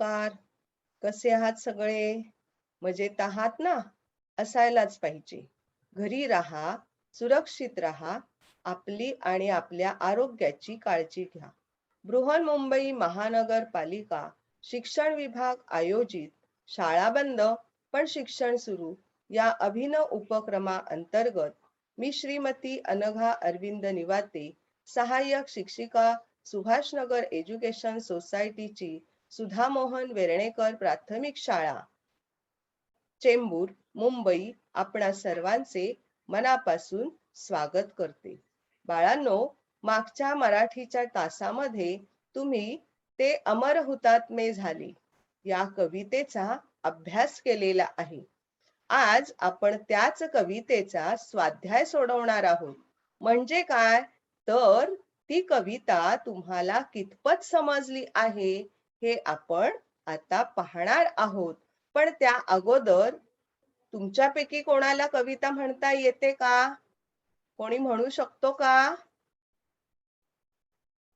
नमस्कार. कसे आहात सगळे? मजेत आहात ना? असायलाच पाहिजे. घरी राहा, सुरक्षित राहा, आपली आणि आपल्या आरोग्याची काळजी घ्या. बृहन्मुंबई महानगरपालिका शिक्षण विभाग आयोजित शाळा बंद पण शिक्षण सुरू या अभिनव उपक्रमाअंतर्गत मी श्रीमती अनघा अरविंद निवाते, सहाय्यक शिक्षिका, सुभाषनगर एज्युकेशन सोसायटीची सुधा मोहन वेर्णेकर प्राथमिक शाळा, चेंबूर, मुंबई आपणा सर्वांचे मनापासून स्वागत करते. बाळांनो, मागच्या मराठीच्या तासामध्ये तुम्ही ते अमर हुतात्मे झाले या कवितेचा अभ्यास केलेला आहे. आज आपण त्याच कवितेचा स्वाध्याय सोडवणार आहोत. म्हणजे काय? तर ती कविता तुम्हाला कितपत समजली आहे हे आपण आता पाहणार आहोत. पण त्या अगोदर तुमच्यापैकी कोणाला कविता म्हणता येते का? कोणी म्हणू शकतो का?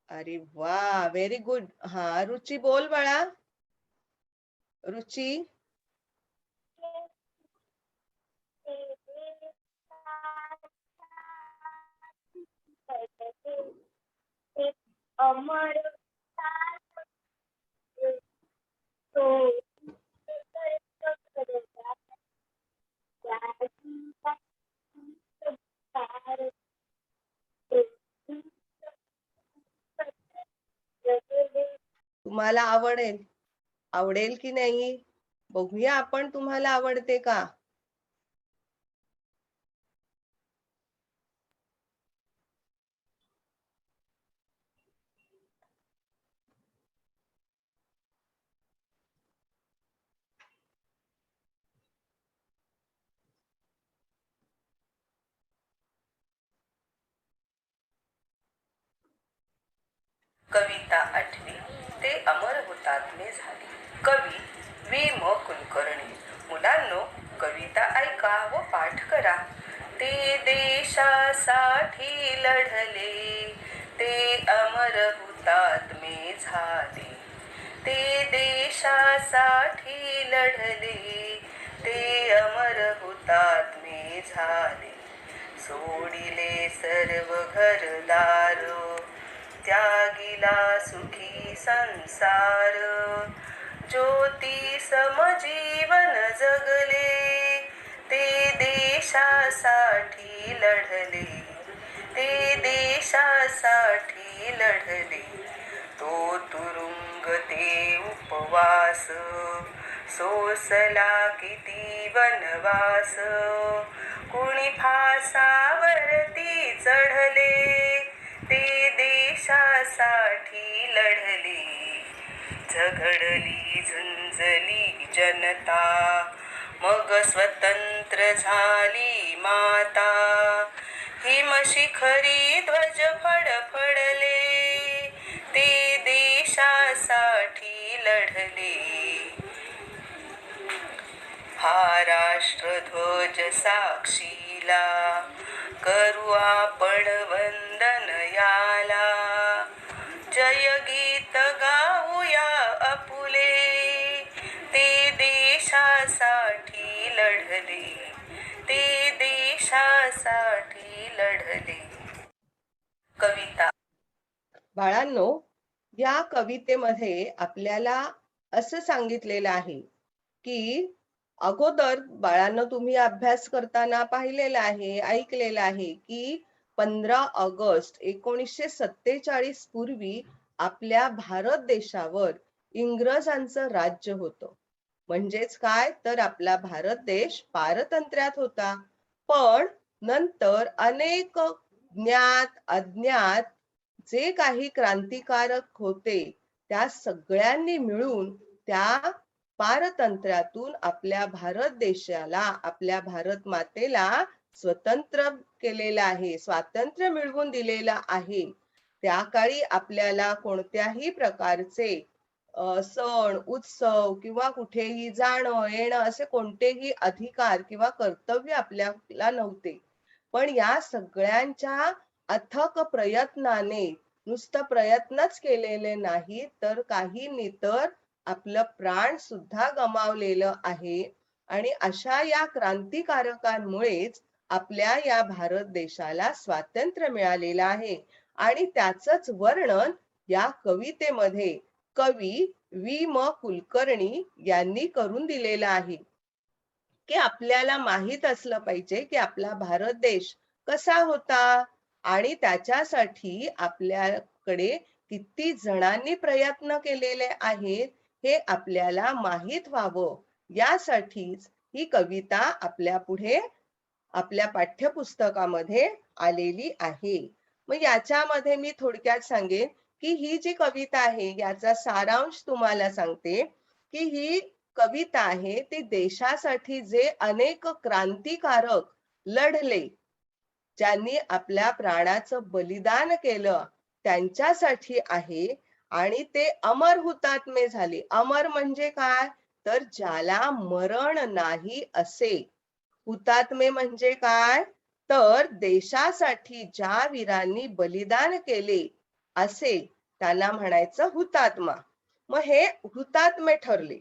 अरे वा, व्हेरी गुड. हा, रुची बोल बाळा. रुची. अमर तो तुम्हाला आवडेल? आवडेल की नाही? बघूया आपण, तुम्हाला आवडते का? कविता आठवी. ते अमर हुतात्मे झाले. कवी वी म कुलकर्णी. मुलांनो, कविता ऐका व पाठ करा. ते देशासाठी लढले, ते अमर हुतात्मे झाले. ते देशासाठी लढले, ते अमर हुतात्मे झाले. सोडिले सर्व घरदार, त्यागिला सुखी संसार. ज्योती समजीवन जगले, ते देशासाठी लढले, ते देशासाठी लढले. तो तुरुंग ते उपवास, सोसला किती वनवास. कुणी फासावरती चढले, ते देशासाठी लढले. झगडली झुंजली जनता, मग स्वतंत्र झाली माता. हिमशिखरी ध्वज फडफडले, ते देशासाठी लढले. हा राष्ट्रध्वज साक्षीला, करू आपण वंदन याला. जय गीत गाऊया आपुले, ते देशासाठी लढले, ते देशासाठी लढले. कविता. बाळांनो, या कवितेमध्ये आपल्याला असं सांगितलेलं आहे की अगोदर बाळांनो, तुम्ही अभ्यास करताना पाहिलेला आहे, ऐकलेलं आहे की 15 ऑगस्ट 1947 पूर्वी आपल्या भारत देशावर इंग्रजांचं राज्य होतं. म्हणजेच काय? तर आपला भारत देश पारतंत्र्यात होता. पण नंतर अनेक ज्ञात अज्ञात जे काही क्रांतिकारक होते, त्या सगळ्यांनी मिळून त्या पारतंत्र्यातून आपल्या भारत देशाला, आपल्या भारत मातेला स्वतंत्र केलेलं आहे, स्वातंत्र्य मिळवून दिलेलं आहे. त्या काळी आपल्याला कोणत्याही प्रकारचे सण, उत्सव किंवा कुठेही जाणं येणं असे कोणतेही अधिकार किंवा कर्तव्य आपल्याला नव्हते. पण या सगळ्यांच्या अथक प्रयत्नाने, नुसतं प्रयत्नच केलेले नाही तर काहींनी तर आपलं प्राण सुद्धा गमावलेलं आहे आणि अशा या क्रांतिकारकांमुळेच आपल्या या भारत देशाला स्वातंत्र्य मिळालेलं आहे आणि त्याचंच वर्णन या कवितेमध्ये कवी वि.म. कुलकर्णी यांनी करून दिलेलं आहे की आपल्याला माहित असलं पाहिजे की आपला भारत देश कसा होता आणि त्याच्यासाठी आपल्याकडे किती जणांनी प्रयत्न केलेले आहेत हे आपल्याला माहित व्हावं यासाठीच ही कविता आपल्या पुढे आपल्या पाठ्यपुस्तकामध्ये आलेली आहे. मग याच्यामध्ये मी थोडक्यात सांगेन की ही जी कविता आहे याचा सारांश तुम्हाला सांगते की ही कविता आहे ती देशासाठी जे अनेक क्रांतिकारक लढले, ज्यांनी आपल्या प्राणाचं बलिदान केलं त्यांच्यासाठी आहे आणि ते अमर हुतात्मे झाले. अमर म्हणजे काय? तर ज्याला मरण नाही असे. हुतात्मे म्हणजे काय? तर देशासाठी ज्या वीरांनी बलिदान केले असे त्यांना म्हणायचं हुतात्मा. मग हे हुतात्मे ठरले.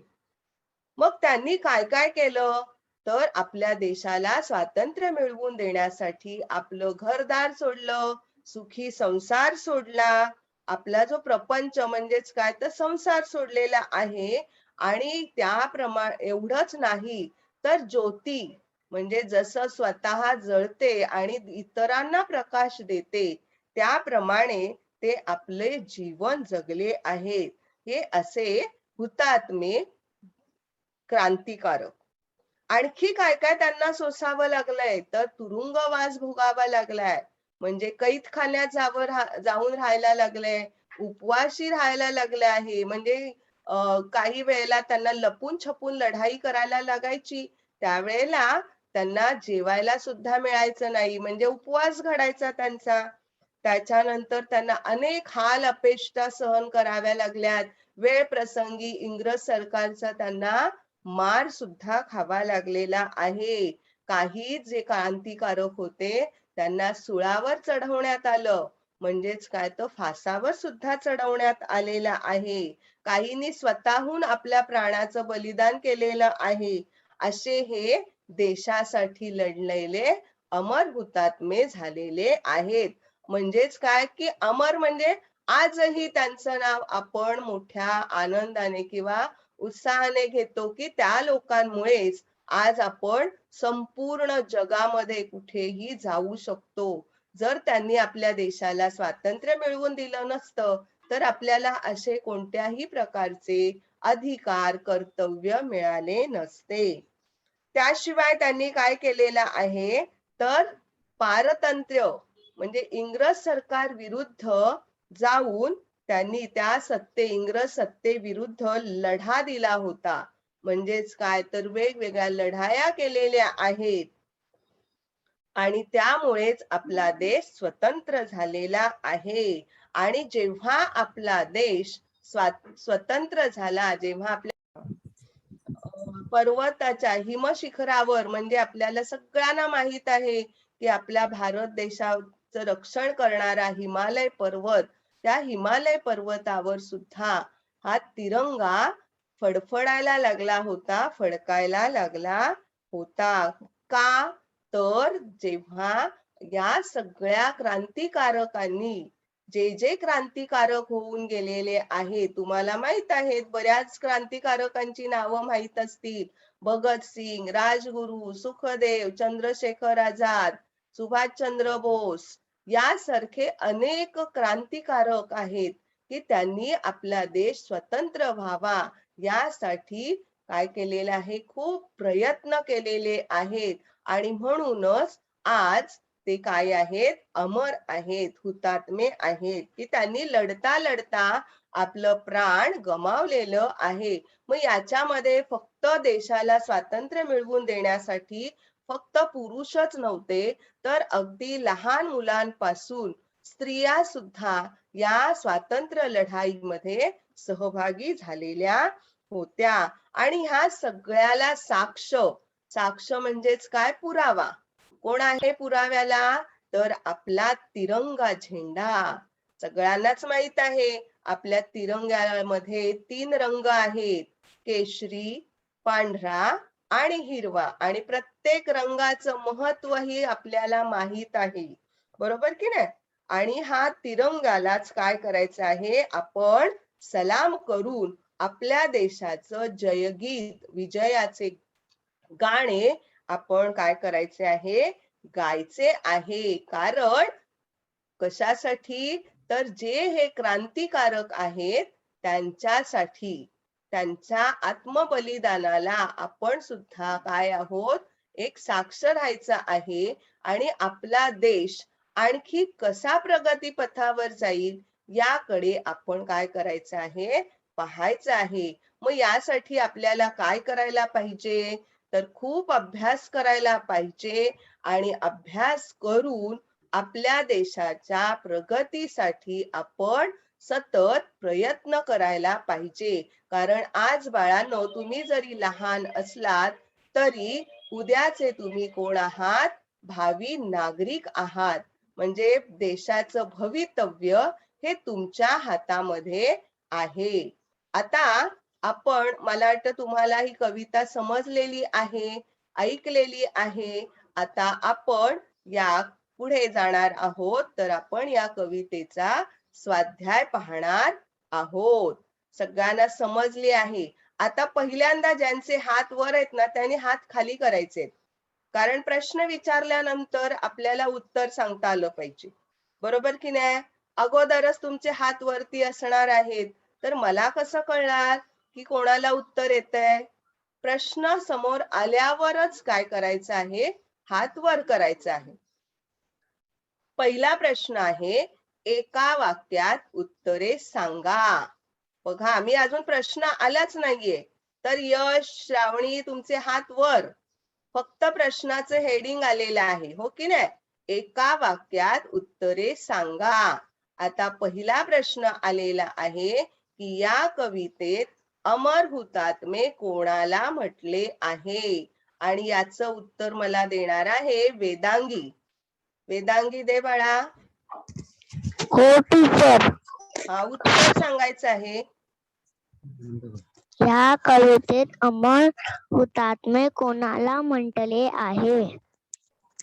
मग त्यांनी काय काय केलं? तर आपल्या देशाला स्वातंत्र्य मिळवून देण्यासाठी आपलं घरदार सोडलं, सुखी संसार सोडला, आपला जो प्रपंच म्हणजेच काय तर संसार सोडलेला आहे आणि त्याप्रमाणे एवढंच नाही तर ज्योती म्हणजे जसं स्वतः जळते आणि इतरांना प्रकाश देते त्याप्रमाणे ते आपले जीवन जगले आहेत. हे असे हुतात्मे क्रांतिकारक. आणखी काय काय त्यांना सोसावं लागलंय तर तुरुंगवास भोगावा लागलाय, म्हणजे कैदखान्यात जाऊन राहायला लागले, उपवाशी राहायला लागले आहे. म्हणजे काही वेळेला त्यांना लपून छपून लढाई करायला लागायची, त्यावेळेला त्यांना जेवायला सुद्धा मिळायचं नाही, म्हणजे उपवास घडायचा त्यांचा. त्याच्यानंतर त्यांना अनेक हाल अपेष्टा सहन कराव्या लागल्यात. वेळ प्रसंगी इंग्रज सरकारचा त्यांना मार सुद्धा खावा लागलेला आहे. काही जे क्रांतिकारक होते त्यांना सुळावर चढवण्यात आलं, म्हणजेच काय तर फासावर सुद्धा चढवण्यात आलेला आहे. काहींनी स्वतःहून आपल्या प्राणाचं बलिदान केलेलं आहे. असे हे देशासाठी लढलेले अमर हुतात्मे झालेले आहेत. म्हणजेच काय की अमर म्हणजे आजही त्यांचं नाव आपण मोठ्या आनंदाने किंवा उत्साहाने घेतो की त्या लोकांमुळेच आज आपण संपूर्ण जगामध्ये कुठेही जाऊ शकतो. जर त्यांनी आपल्या देशाला स्वातंत्र्य मिळवून दिलं नसतं तर आपल्याला असे कोणत्याही प्रकारचे अधिकार कर्तव्य मिळाले नसते. त्याशिवाय त्यांनी काय केलेलं आहे तर पारतंत्र्य म्हणजे इंग्रज सरकार विरुद्ध जाऊन त्यांनी त्या इंग्रज सत्तेविरुद्ध लढा दिला होता. म्हणजेच काय तर वेगवेगळ्या लढाया केलेल्या आहेत आणि त्यामुळेच आपला देश स्वतंत्र झालेला आहे. आणि जेव्हा आपला देश स्वतंत्र झाला, जेव्हा आपल्या पर्वताच्या हिमशिखरावर म्हणजे आपल्याला सगळ्यांना माहित आहे की आपल्या भारत देशाचं रक्षण करणारा हिमालय पर्वत, त्या हिमालय पर्वतावर सुद्धा हा तिरंगा फडफडायला लागला होता, फडकायला लागला होता. का? तर जेव्हा या सगळ्या क्रांतिकारकांनी जे जे क्रांतिकारक होऊन गेलेले आहे, तुम्हाला माहित आहेत, बऱ्याच क्रांतिकारकांची नावं माहित असतील. भगतसिंग, राजगुरू, सुखदेव, चंद्रशेखर आझाद, सुभाषचंद्र बोस यासारखे अनेक क्रांतिकारक आहेत की त्यांनी आपला देश स्वतंत्र व्हावा यासाठी काय केलेले आहे, खूप प्रयत्न केलेले आहेत आणि म्हणूनच आज ते काय आहेत, अमर आहेत, हुतात्मे आहेत की त्यांनी लढता लढता आपलं प्राण गमावलेलं आहे. मग याच्यामध्ये फक्त देशाला स्वातंत्र्य मिळवून देण्यासाठी फक्त पुरुषच नव्हते तर अगदी लहान मुलांपासून स्त्रिया सुद्धा या स्वातंत्र्य लढाईमध्ये सहभागी झालेल्या होत्या. आणि ह्या सगळ्याला साक्ष म्हणजेच काय, पुरावा. कोण आहे पुराव्याला? तर आपला तिरंगा झेंडा. सगळ्यांनाच माहित आहे आपल्या तिरंग्यामध्ये 3 रंग आहेत, केशरी, पांढरा आणि हिरवा. आणि प्रत्येक रंगाचं महत्वही आपल्याला माहित आहे, बरोबर की नाही? आणि हा तिरंगालाच काय करायचं आहे, आपण सलाम करून आपल्या देशाचं जयगीत, विजयाचे गाणे आपण काय करायचे आहे, गायचे आहे. कारण कशासाठी? तर जे हे क्रांतिकारक आहेत त्यांच्यासाठी, त्यांच्या आत्मबलिदानाला आपण सुद्धा काय आहोत, एक साक्ष राहायचं आहे. आणि आपला देश आणखी कसा प्रगती पथावर जाईल याकडे आपण काय करायचं आहे, पाहायचं आहे. मग यासाठी आपल्याला काय करायला पाहिजे, तर खूप अभ्यास करायला पाहिजे. आणि अभ्यास करून आपल्या देशाच्या प्रगतीसाठी आपण सतत प्रयत्न करायला पाहिजे. कारण आज बाळांनो, तुम्ही जरी लहान असलात तरी उद्याचे तुम्ही कोण आहात, भावी नागरिक आहात. म्हणजे देशाचं भवितव्य हे तुमच्या हातामध्ये आहे. आता आपण, मला वाटतं तुम्हाला ही कविता समजलेली आहे, ऐकलेली आहे. आता आपण या पुढे जाणार आहोत. तर आपण या कवितेचा स्वाध्याय पाहणार आहोत. सगळ्यांना समजली आहे? आता पहिल्यांदा ज्यांचे हात वर आहेत ना, त्यांनी हात खाली करायचे. कारण प्रश्न विचारल्यानंतर आपल्याला उत्तर सांगता आलं पाहिजे, बरोबर की नाही? अगोदरच तुमचे हात वरती असणार आहेत, तर मला कसं कळणार की कोणाला उत्तर येतंय? प्रश्न समोर आल्यावरच काय करायचं आहे, हात वर करायचा आहे. पहिला प्रश्न आहे, एका वाक्यात उत्तरे सांगा. बघा, आम्ही अजून प्रश्न आलाच नाहीये, तर यश, श्रावणी तुमचे हात वर. फक्त प्रश्नाचं हेडिंग आलेलं आहे, हो की नाही? एका वाक्यात उत्तरे सांगा. आता पहिला प्रश्न आलेला आहे की या कवितेत अमर हुतात्मे कोणाला म्हटले आहे? आणि याचं उत्तर मला देणार आहे वेदांगी. वेदांगी दे बाळा. हो टीचर. हा, उत्तर सांगायचं आहे. या कवितेत अमर हुतात्मे कोणाला म्हटले आहे?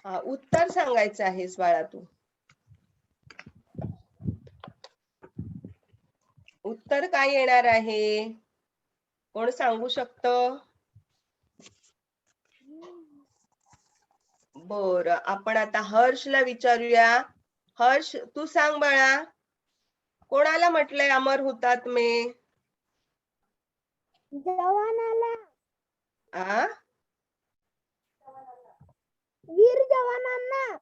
हा, उत्तर सांगायचं आहेस बाळा तू. उत्तर काय येणार आहे, कोण सांगू शकतं? बरं, आपण आता हर्षला विचारूया. हर्ष, तू सांग बाळा, कोणाला म्हटलंय अमर हुतात्मे? जवानाला. आ, वीर जवानांना.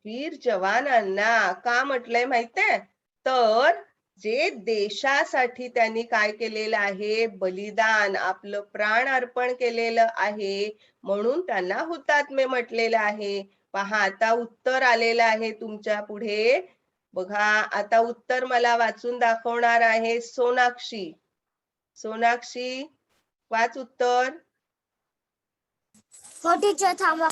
वीर जवानांना का म्हटलंय माहितीये? तर जे देशासाठी त्यांनी काय केलेलं आहे, बलिदान, आपलं प्राण अर्पण केलेलं आहे, म्हणून त्यांना हुतात्मे म्हटलेलं आहे. पहा, आता उत्तर आलेलं आहे तुमच्या पुढे. बघा, आता उत्तर मला वाचून दाखवणार आहे सोनाक्षी. सोनाक्षी, वाच उत्तर. हो टीचर, थांबा.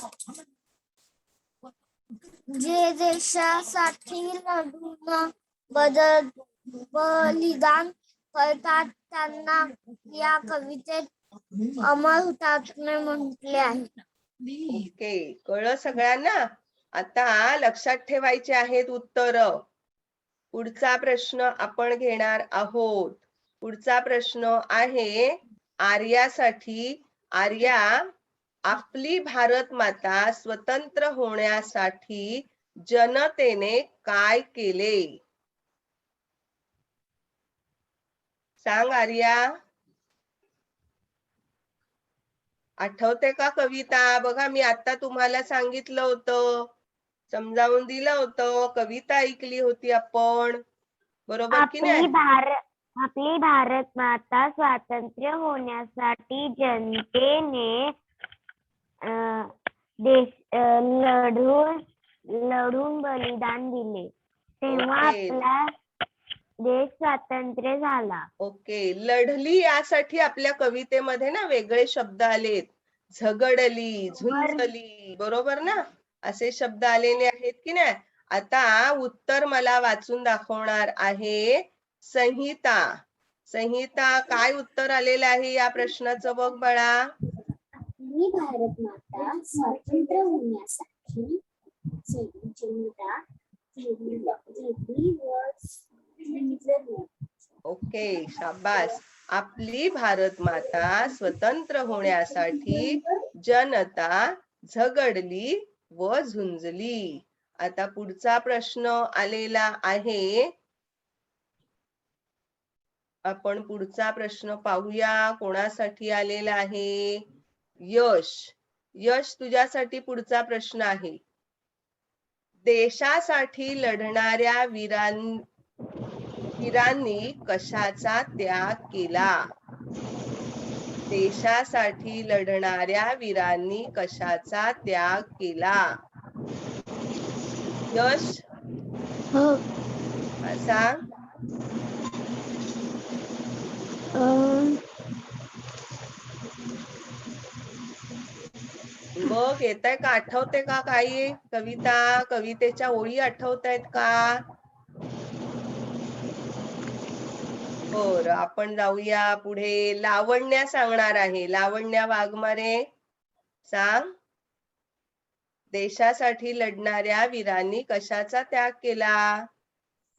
जे देशासाठी लढून बलिदान करतात त्यांना या कवितेत अमर हुतात्मे म्हटले आहे. ओके, कळलं सगळ्यांना? आता लक्षात ठेवायचे आहेत उत्तर. पुढचा प्रश्न आपण घेणार आहोत. पुढचा प्रश्न आहे आर्यासाठी. आर्या, आपली भारत माता स्वतंत्र होण्यासाठी जनतेने काय केले? सांग आर्या. आठवते का कविता? बघा, मी आता तुम्हाला सांगितलं होतं, समजावून दिलं होतं, कविता ऐकली होती आपण, बरोबर की नाही? आपली भारत माता स्वातंत्र्य होण्यासाठी जनतेने लढून बलिदान दिले, तेव्हा ओके. आपला देश स्वातंत्र्य झाला. ओके, लढली यासाठी आपल्या कवितेमध्ये ना वेगळे शब्द आलेत. झगडली, झुंजली, बरोबर ना? असे शब्द आलेले आहेत की नाही? आता उत्तर मला वाचून दाखवणार आहे संहिता. संहिता, काय उत्तर आलेलं आहे या प्रश्नाचं बघ बाळा. आपली भारत माता स्वातंत्र्य होण्यासाठी जनता घेतली व झुंजली. ओके, शाबास. आपली भारत माता स्वतंत्र होण्यासाठी जनता झगडली व झुंजली. आता पुढचा प्रश्न आलेला आहे. आपण पुढचा प्रश्न पाहूया. कोणासाठी आलेला आहे? यश. यश, तुझ्यासाठी पुढचा प्रश्न आहे. देशासाठी लढणाऱ्या वीरांनी कशाचा त्याग केला? देशासाठी लढणाऱ्या वीरांनी कशाचा त्याग केला? यश, सांग. बघ, येतंय का? आठवते का काही कविता? कवितेच्या ओळी आठवतायत का? बरं, आपण जाऊया पुढे. लावण्या सांगणार आहे. लावण्या वाघमारे, सांग. देशासाठी लढणाऱ्या वीरांनी कशाचा त्याग केला?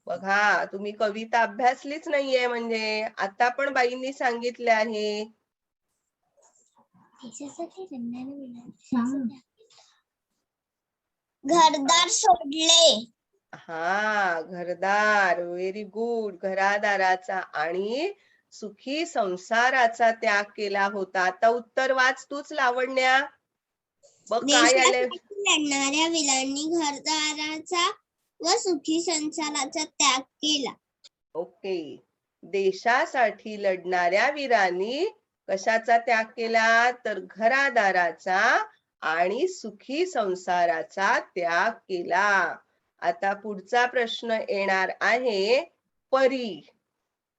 बघा, तुम्ही कविता अभ्यासलीच नाहीये म्हणजे. आता पण बाईंनी सांगितले आहे. घरदार सोडले. हा, घरदार. Very good. घरादाराचा आणि सुखी संसाराचा त्याग केला होता. आता उत्तर वाच तूच लावण्या. बघ काय आले. लढणाऱ्या वीरांनी घरदाराचा व सुखी संसाराचा त्याग केला. ओके, देशासाठी लढणाऱ्या वीरांनी कशाचा त्याग केला? तर घरादाराचा आणि सुखी संसाराचा त्याग केला. आता पुढचा प्रश्न येणार आहे. परी.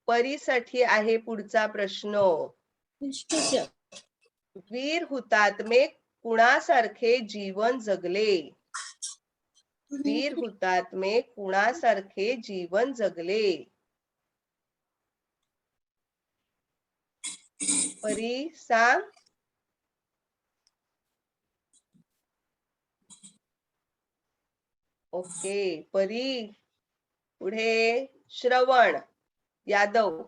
परीसाठी आहे पुढचा प्रश्न. वीर हुतात्मे कुणासारखे जीवन जगले? वीर हुतात्मे कुणासारखे जीवन जगले? परी, सांग. ओके, परी. पुढे श्रवण यादव,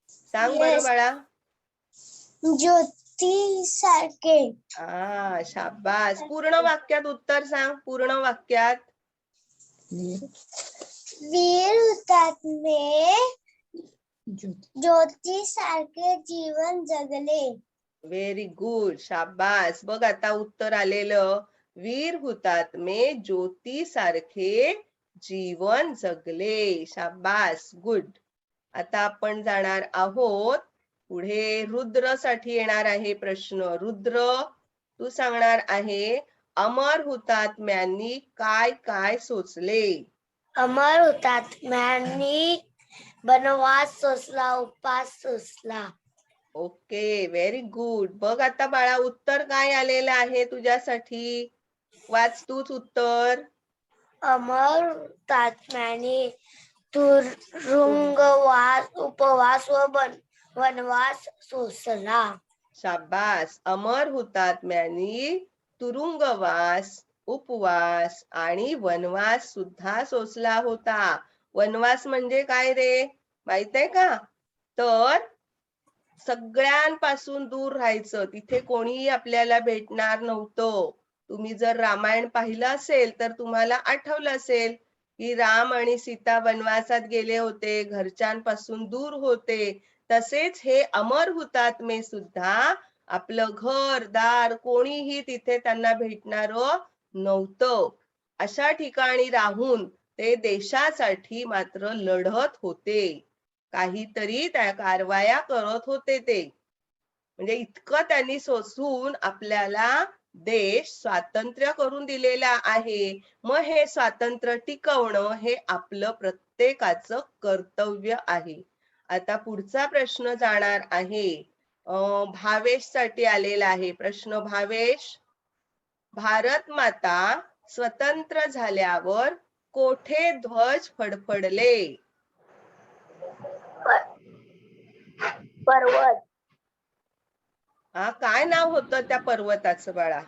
सांग बरं बाळा. ज्योती सारखे. हा, शाबास. पूर्ण वाक्यात उत्तर सांग. पूर्ण वाक्यात. वीर हुतात्मे ज्योती सारखे जीवन जगले. व्हेरी गुड, शाबास. बघ आता उत्तर आलेलं. वीर हुतात्मे ज्योती सारखे जीवन जगले. शाबास, गुड. आता आपण जाणार आहोत पुढे. रुद्र साठी येणार आहे प्रश्न. रुद्र, तू सांगणार आहे. अमर हुतात्म्यांनी काय काय सोसले? अमर हुतात्म्यांनी वनवास सोसला, उपवास सोसला. Okay, very good. बघ आता बाळा, उत्तर काय आलेलं आहे तुझ्यासाठी? वाच तूच उत्तर. अमर हुतात्म्यांनी तुरुंगवास, उपवास व वनवास सोसला. शाबास. अमर हुतात्म्यांनी तुरुंगवास, उपवास आणि वनवास सुद्धा सोसला होता. वनवास म्हणजे काय रे, माहित आहे का? तर सगळ्यांपासून दूर राहायचं. तिथे कोणीही आपल्याला भेटणार नव्हतं. तुम्ही जर रामायण पाहिलं असेल तर तुम्हाला आठवलं असेल की राम आणि सीता वनवासात गेले होते, घरच्यांपासून दूर होते. तसेच हे अमर हुतात्मे सुद्धा आपलं घर दार कोणीही तिथे त्यांना भेटणार नव्हतं. अशा ठिकाणी राहून ते देशासाठी मात्र लढत होते. काहीतरी त्या कारवाया करत होते ते. म्हणजे इतकं त्यांनी सोसून आपल्याला देश स्वातंत्र्य करून दिलेला आहे. मग हे स्वातंत्र्य टिकवणं हे आपलं प्रत्येकाचं कर्तव्य आहे. आता पुढचा प्रश्न जाणार आहे. भावेश साठी आलेला आहे प्रश्न. भावेश, भारत माता स्वतंत्र झाल्यावर कोठे ध्वज फडफडले? पर्वत. हा, काय नाव होतं त्या पर्वताचं बाळा?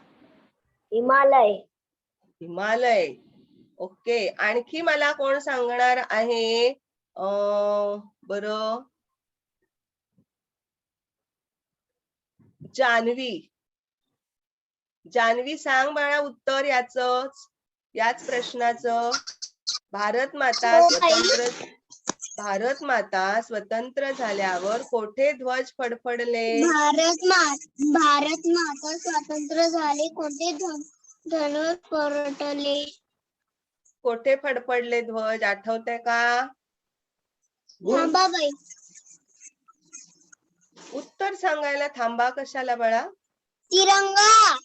हिमालय. हिमालय. ओके, आणखी मला कोण सांगणार आहे? बरं, जान्हवी. जान्हवी सांग बाळा उत्तर याच प्रश्नाचं. भारत माता स्वतंत्र झाल्यावर कोठे ध्वज फडफडले? भारत माता स्वातंत्र्य झाले कोणते धनुष फडफडले? कोठे फडफडले ध्वज, आठवतंय का? थांबाबाई. उत्तर सांगायला थांबा कशाला बाळा? तिरंगा.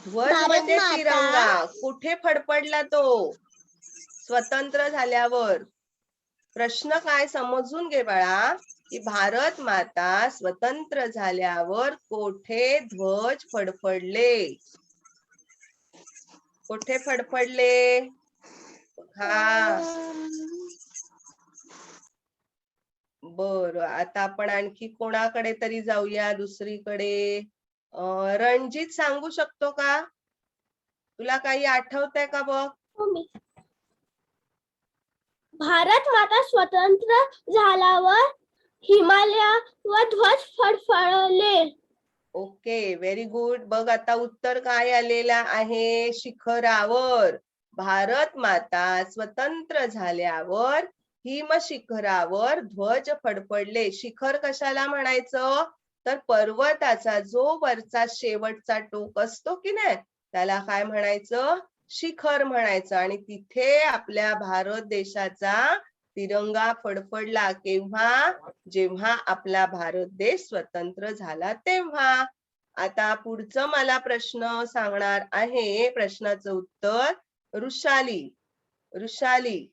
ध्वज भारत म्हणजे माता. तिरंगा. कुठे फडफडला तो? स्वतंत्र झाल्यावर. प्रश्न काय समजून घे बाळा, की भारत माता स्वतंत्र झाल्यावर कोठे ध्वज फडफडले? कोठे फडफडले? हा, बरं. आता आपण आणखी कोणाकडे तरी जाऊया, दुसरीकडे. रणजित सांगू शकतो का? तुला काही आठवतंय का बघ? भारत माता स्वतंत्र झाल्यावर हिमालयावर ध्वज फडफडले. Okay, very good. बघ आता उत्तर काय आलेलं आहे? शिखरावर. भारत माता स्वतंत्र झाल्यावर हिमशिखरावर ध्वज फडफडले. शिखर कशाला म्हणायचं? तर पर्वताचा जो वरचा शेवटचा टोक असतो की नाही, त्याला काय म्हणायचं? शिखर म्हणायचं. आणि तिथे आपल्या भारत देशाचा तिरंगा फडफडला. केव्हा? जेव्हा आपला भारत देश स्वतंत्र झाला तेव्हा. आता पुढचं मला प्रश्न सांगणार आहे. प्रश्नाचं उत्तर ऋषाली,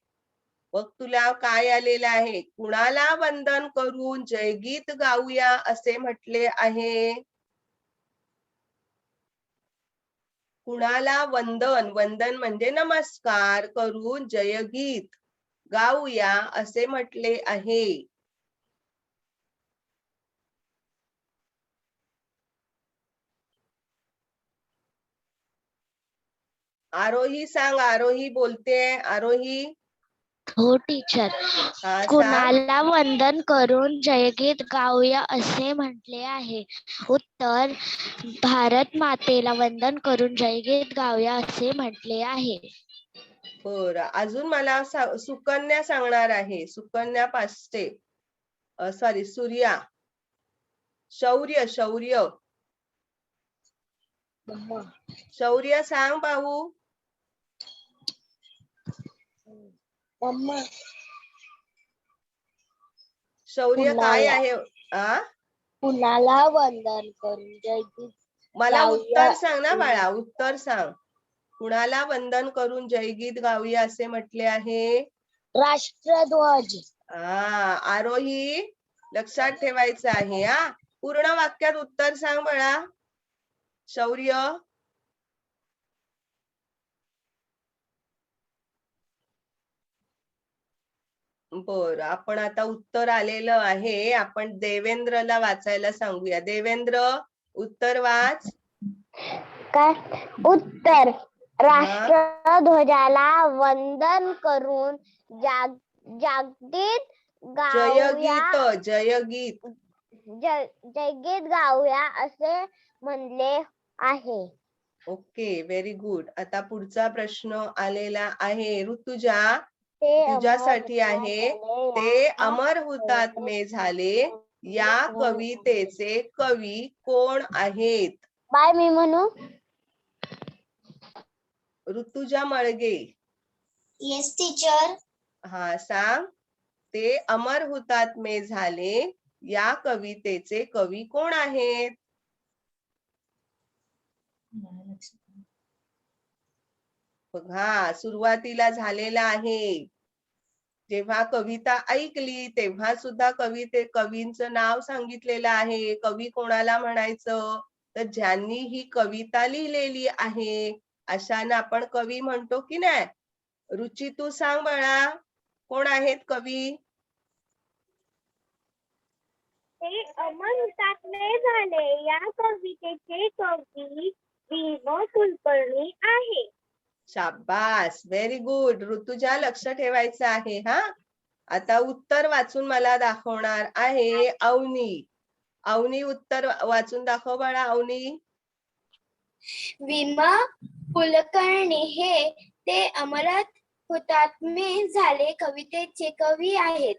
बघ तुला काय आलेलं आहे? कुणाला वंदन करून जयगीत गाऊया असे म्हटले आहे? कुणाला वंदन म्हणजे नमस्कार करून जयगीत गाऊया असे म्हटले आहे? आरोही सांग. आरोही बोलते. आरोही. हो टीचर. हा, सांग. कुणाला वंदन करून जयगीत गाऊया असे म्हटले आहे? उत्तर, भारत मातेला वंदन करून जयगीत गाऊया असे म्हटले आहे. बरं, अजून मला सुकन्या सांगणार आहे. Sukanya past, sorry, Surya. शौर्य सांग भाऊ. शौर्य काय आहे? कुणाला वंदन करून जयगीत मला गाऊया उत्तर सांग ना बाळा, उत्तर सांग. कुणाला वंदन करून जयगीत गाऊया असे म्हटले आहे? राष्ट्रध्वज. आरोही, लक्षात ठेवायचं आहे. पूर्ण वाक्यात उत्तर सांग बाळा. शौर्य. बर, आपण आता उत्तर आलेलं आहे. आपण देवेंद्रला वाचायला सांगूया. देवेंद्र, उत्तर वाच. काय उत्तर? राष्ट्रध्वजाला वंदन करून जयगीत गाऊया असे म्हणले आहे. Okay, very good. आता पुढचा प्रश्न आलेला आहे ऋतुजा. तुझ्यासाठी आहे. ते अमर हुतात्मे झाले या कवितेचे कवी कोण आहेत? बाय, मी म्हणू? ऋतुजा मळगे. Yes teacher. हा, सांग. ते अमर हुतात्मे झाले या कवितेचे कवी कोण आहेत? बघा, सुरुवातीला झालेला आहे. जेव्हा कविता ऐकली तेव्हा सुद्धा कवींचं नाव सांगितलेलं आहे. कवी कोणाला म्हणायचं? तर ज्यांनी ही कविता लिहिलेली आहे अशांना आपण कवी म्हणतो की नाही? रुची, तू सांग बाळा, कोण आहेत कवी? ते अमर हुतात्मे झाले. या कवितेचे कवी भीम कुलकर्णी आहे. शाबास, व्हेरी गुड. ऋतुजा, लक्ष ठेवायचं आहे हा. आता उत्तर वाचून मला दाखवणार आहे अवनी. अवनी, उत्तर वाचून दाखव बाळा. अवनी. भीम कुलकर्णी हे ते अमर हुतात्मे झाले कवितेचे कवी आहेत.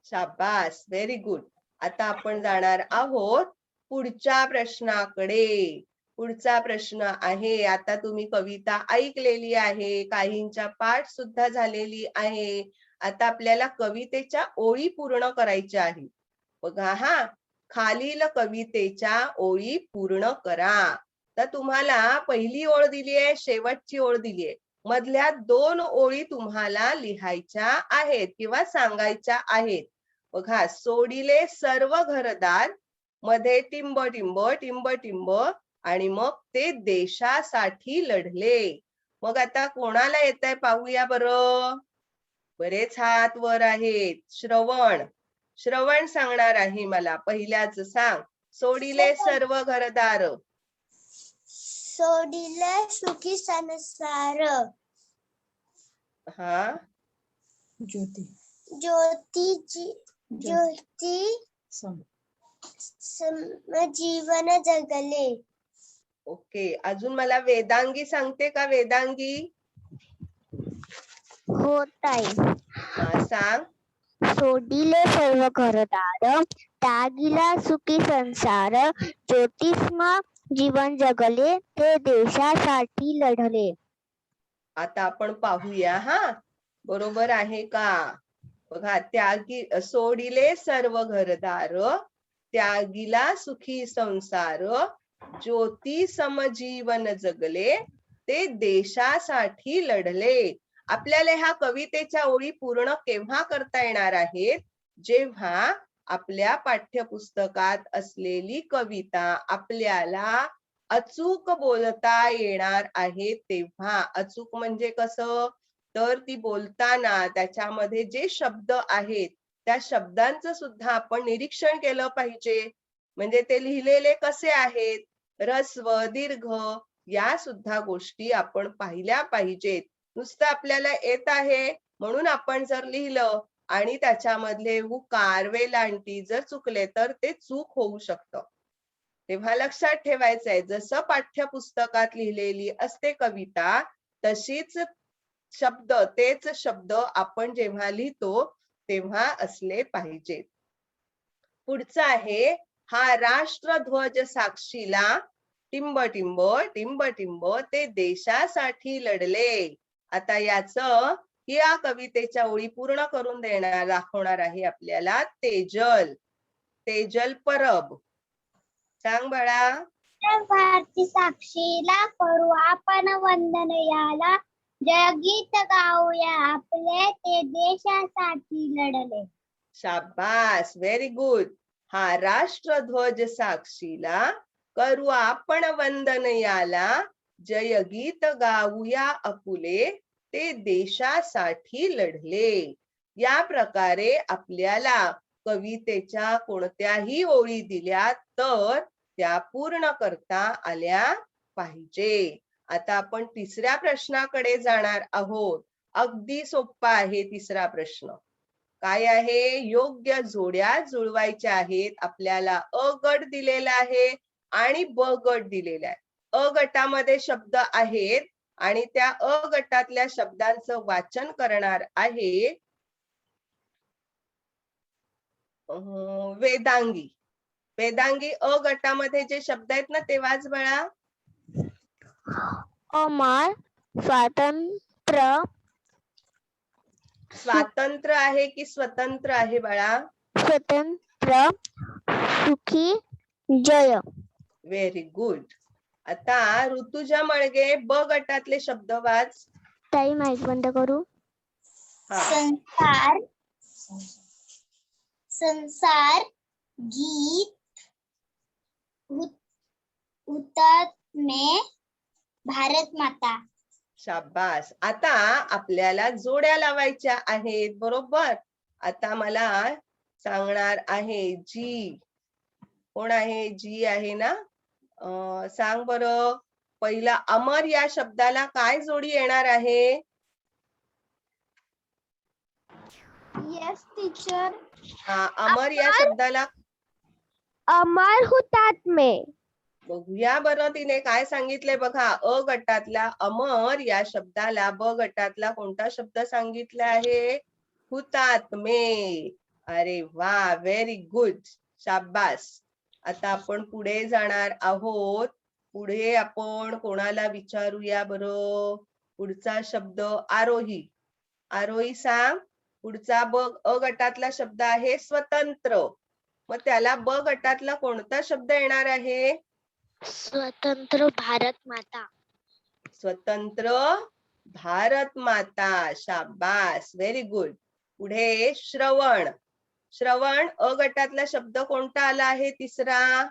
शाबास, व्हेरी गुड. आता आपण जाणार आहोत पुढच्या प्रश्नाकडे. पुढचा प्रश्न आहे, आता तुम्ही कविता ऐकलेली आहे, काहींच्या पाठ सुद्धा झालेली आहे. आता आपल्याला कवितेच्या ओळी पूर्ण करायच्या आहेत. बघा हा, खालील कवितेच्या ओळी पूर्ण करा. तर तुम्हाला पहिली ओळ दिली आहे, शेवटची ओळ दिली आहे. मधल्या 2 ओळी तुम्हाला लिहायच्या आहेत किंवा सांगायच्या आहेत. बघा, सोडिले सर्व घरदार, मध्ये टिंब टिंब टिंब टिंब, आणि मग ते देशासाठी लढले. मग आता कोणाला येत आहे पाहूया बरं. बरेच हात वर आहेत. श्रवण, श्रवण सांगणार आहे मला. पहिल्याच सांग. सोडिले सर्व घरदार. सोडिले सुखी संसार. हा, ज्योती ज्योती जीवन जगले. ओके. अजून मला वेदांगी सांगते का? वेदांगी. हो ताई. हा, सांग. सोडिले सर्व घरदार, त्यागिला सुखी संसार, ज्योतिष्म जीवन जगले, ते देशासाठी लढले. आता आपण पाहूया हा, बरोबर आहे का? बघा, सोडिले सर्व घरदार, त्यागिला सुखी संसार, ज्योती समजीवन जगले, ते देशासाठी लढले. आपल्याला ह्या कवितेच्या ओळी पूर्ण केव्हा करता येणार आहेत? जेव्हा आपल्या पाठ्यपुस्तकात असलेली कविता आपल्याला अचूक बोलता येणार आहे तेव्हा. अचूक म्हणजे कसं? तर ती बोलताना त्याच्यामध्ये जे शब्द आहेत त्या शब्दांचं सुद्धा आपण निरीक्षण केलं पाहिजे. म्हणजे ते लिहिलेले कसे आहेत, ऱ्हस्व, दीर्घ, या सुद्धा गोष्टी आपण पाहिल्या पाहिजेत. नुसतं आपल्याला येत आहे म्हणून आपण जर लिहिलं आणि त्याच्यामधले उकार, वेलांटी जर चुकले तर ते चूक होऊ शकतं. तेव्हा लक्षात ठेवायचंय, जसं पाठ्यपुस्तकात लिहिलेली असते कविता तशीच शब्द, तेच शब्द आपण जेव्हा लिहितो तेव्हा असले पाहिजे. पुढचा आहे, हा राष्ट्रध्वज साक्षीला, टिंब टिंब टिंब टिंब, ते देशासाठी लढले. आता या कवितेच्या ओळी पूर्ण करून दाखवणार आहे आपल्याला तेजल. तेजल परब. सांग बाळा. भारती साक्षीला करू आपण वंदन याला, जयगीत गाऊया आपले, ते देशासाठी लढले. शाबास, व्हेरी गुड. हा राष्ट्रध्वज साक्षीला, करू आपण वंदन याला, जयगीत गाऊया आपुले, ते देशासाठी लढले. या प्रकारे आपल्याला कवितेच्या कोणत्याही ओळी दिल्या तर त्या पूर्ण करता आल्या पाहिजे. आता आपण तिसऱ्या प्रश्नाकडे जाणार आहोत. अगदी सोपा आहे तिसरा प्रश्न. काय आहे? योग्य जोड्या जुळवायच्या आहेत. आपल्याला अ गट दिलेला आहे आणि ब गट दिलेला आहे. अ गटामध्ये शब्द आहेत आणि त्या अ गटातल्या शब्दांचं वाचन करणार आहे वेदांगी. वेदांगी, अ गटामध्ये जे शब्द आहेत ना ते वाच बाळा. अमर, स्वातंत्र्य. स्वातंत्र्य आहे की स्वतंत्र आहे बाळा? स्वतंत्र, सुखी, जय. Very good. आता ऋतुजा मळगे, ब गटातले शब्द वाच. ताई माईक बंद करू. संसार, संसार, गीत, हुतात्मे, भारत माता. शाबास. आता आपल्याला जोड्या लावायच्या आहेत, बरोबर. आता मला सांगणार आहे जी कोण आहे? जी आहे ना? सांग बरं. पहिला अमर या शब्दाला काय जोडी येणार आहे? Yes teacher. हा, अमर या शब्दाला अमर हुतात्मे. बघूया बरं तिने काय सांगितलंय बघा. अ गटातला अमर या शब्दाला ब गटातला कोणता शब्द सांगितला आहे? हुतात्मे. अरे वा, व्हेरी गुड, शाबास. आता आपण पुढे जाणार आहोत. पुढे आपण कोणाला विचारूया बरं? पुढचा शब्द आरोही. आरोही सांग. पुढचा ब अ गटातला शब्द आहे स्वतंत्र. मग त्याला ब गटातला कोणता शब्द येणार आहे? स्वतंत्र भारत माता. स्वतंत्र भारत माता. शाबास, व्हेरी गुड. पुढे श्रवण. श्रवण अ गटातला शब्द कोणता आला आहे तिसरा?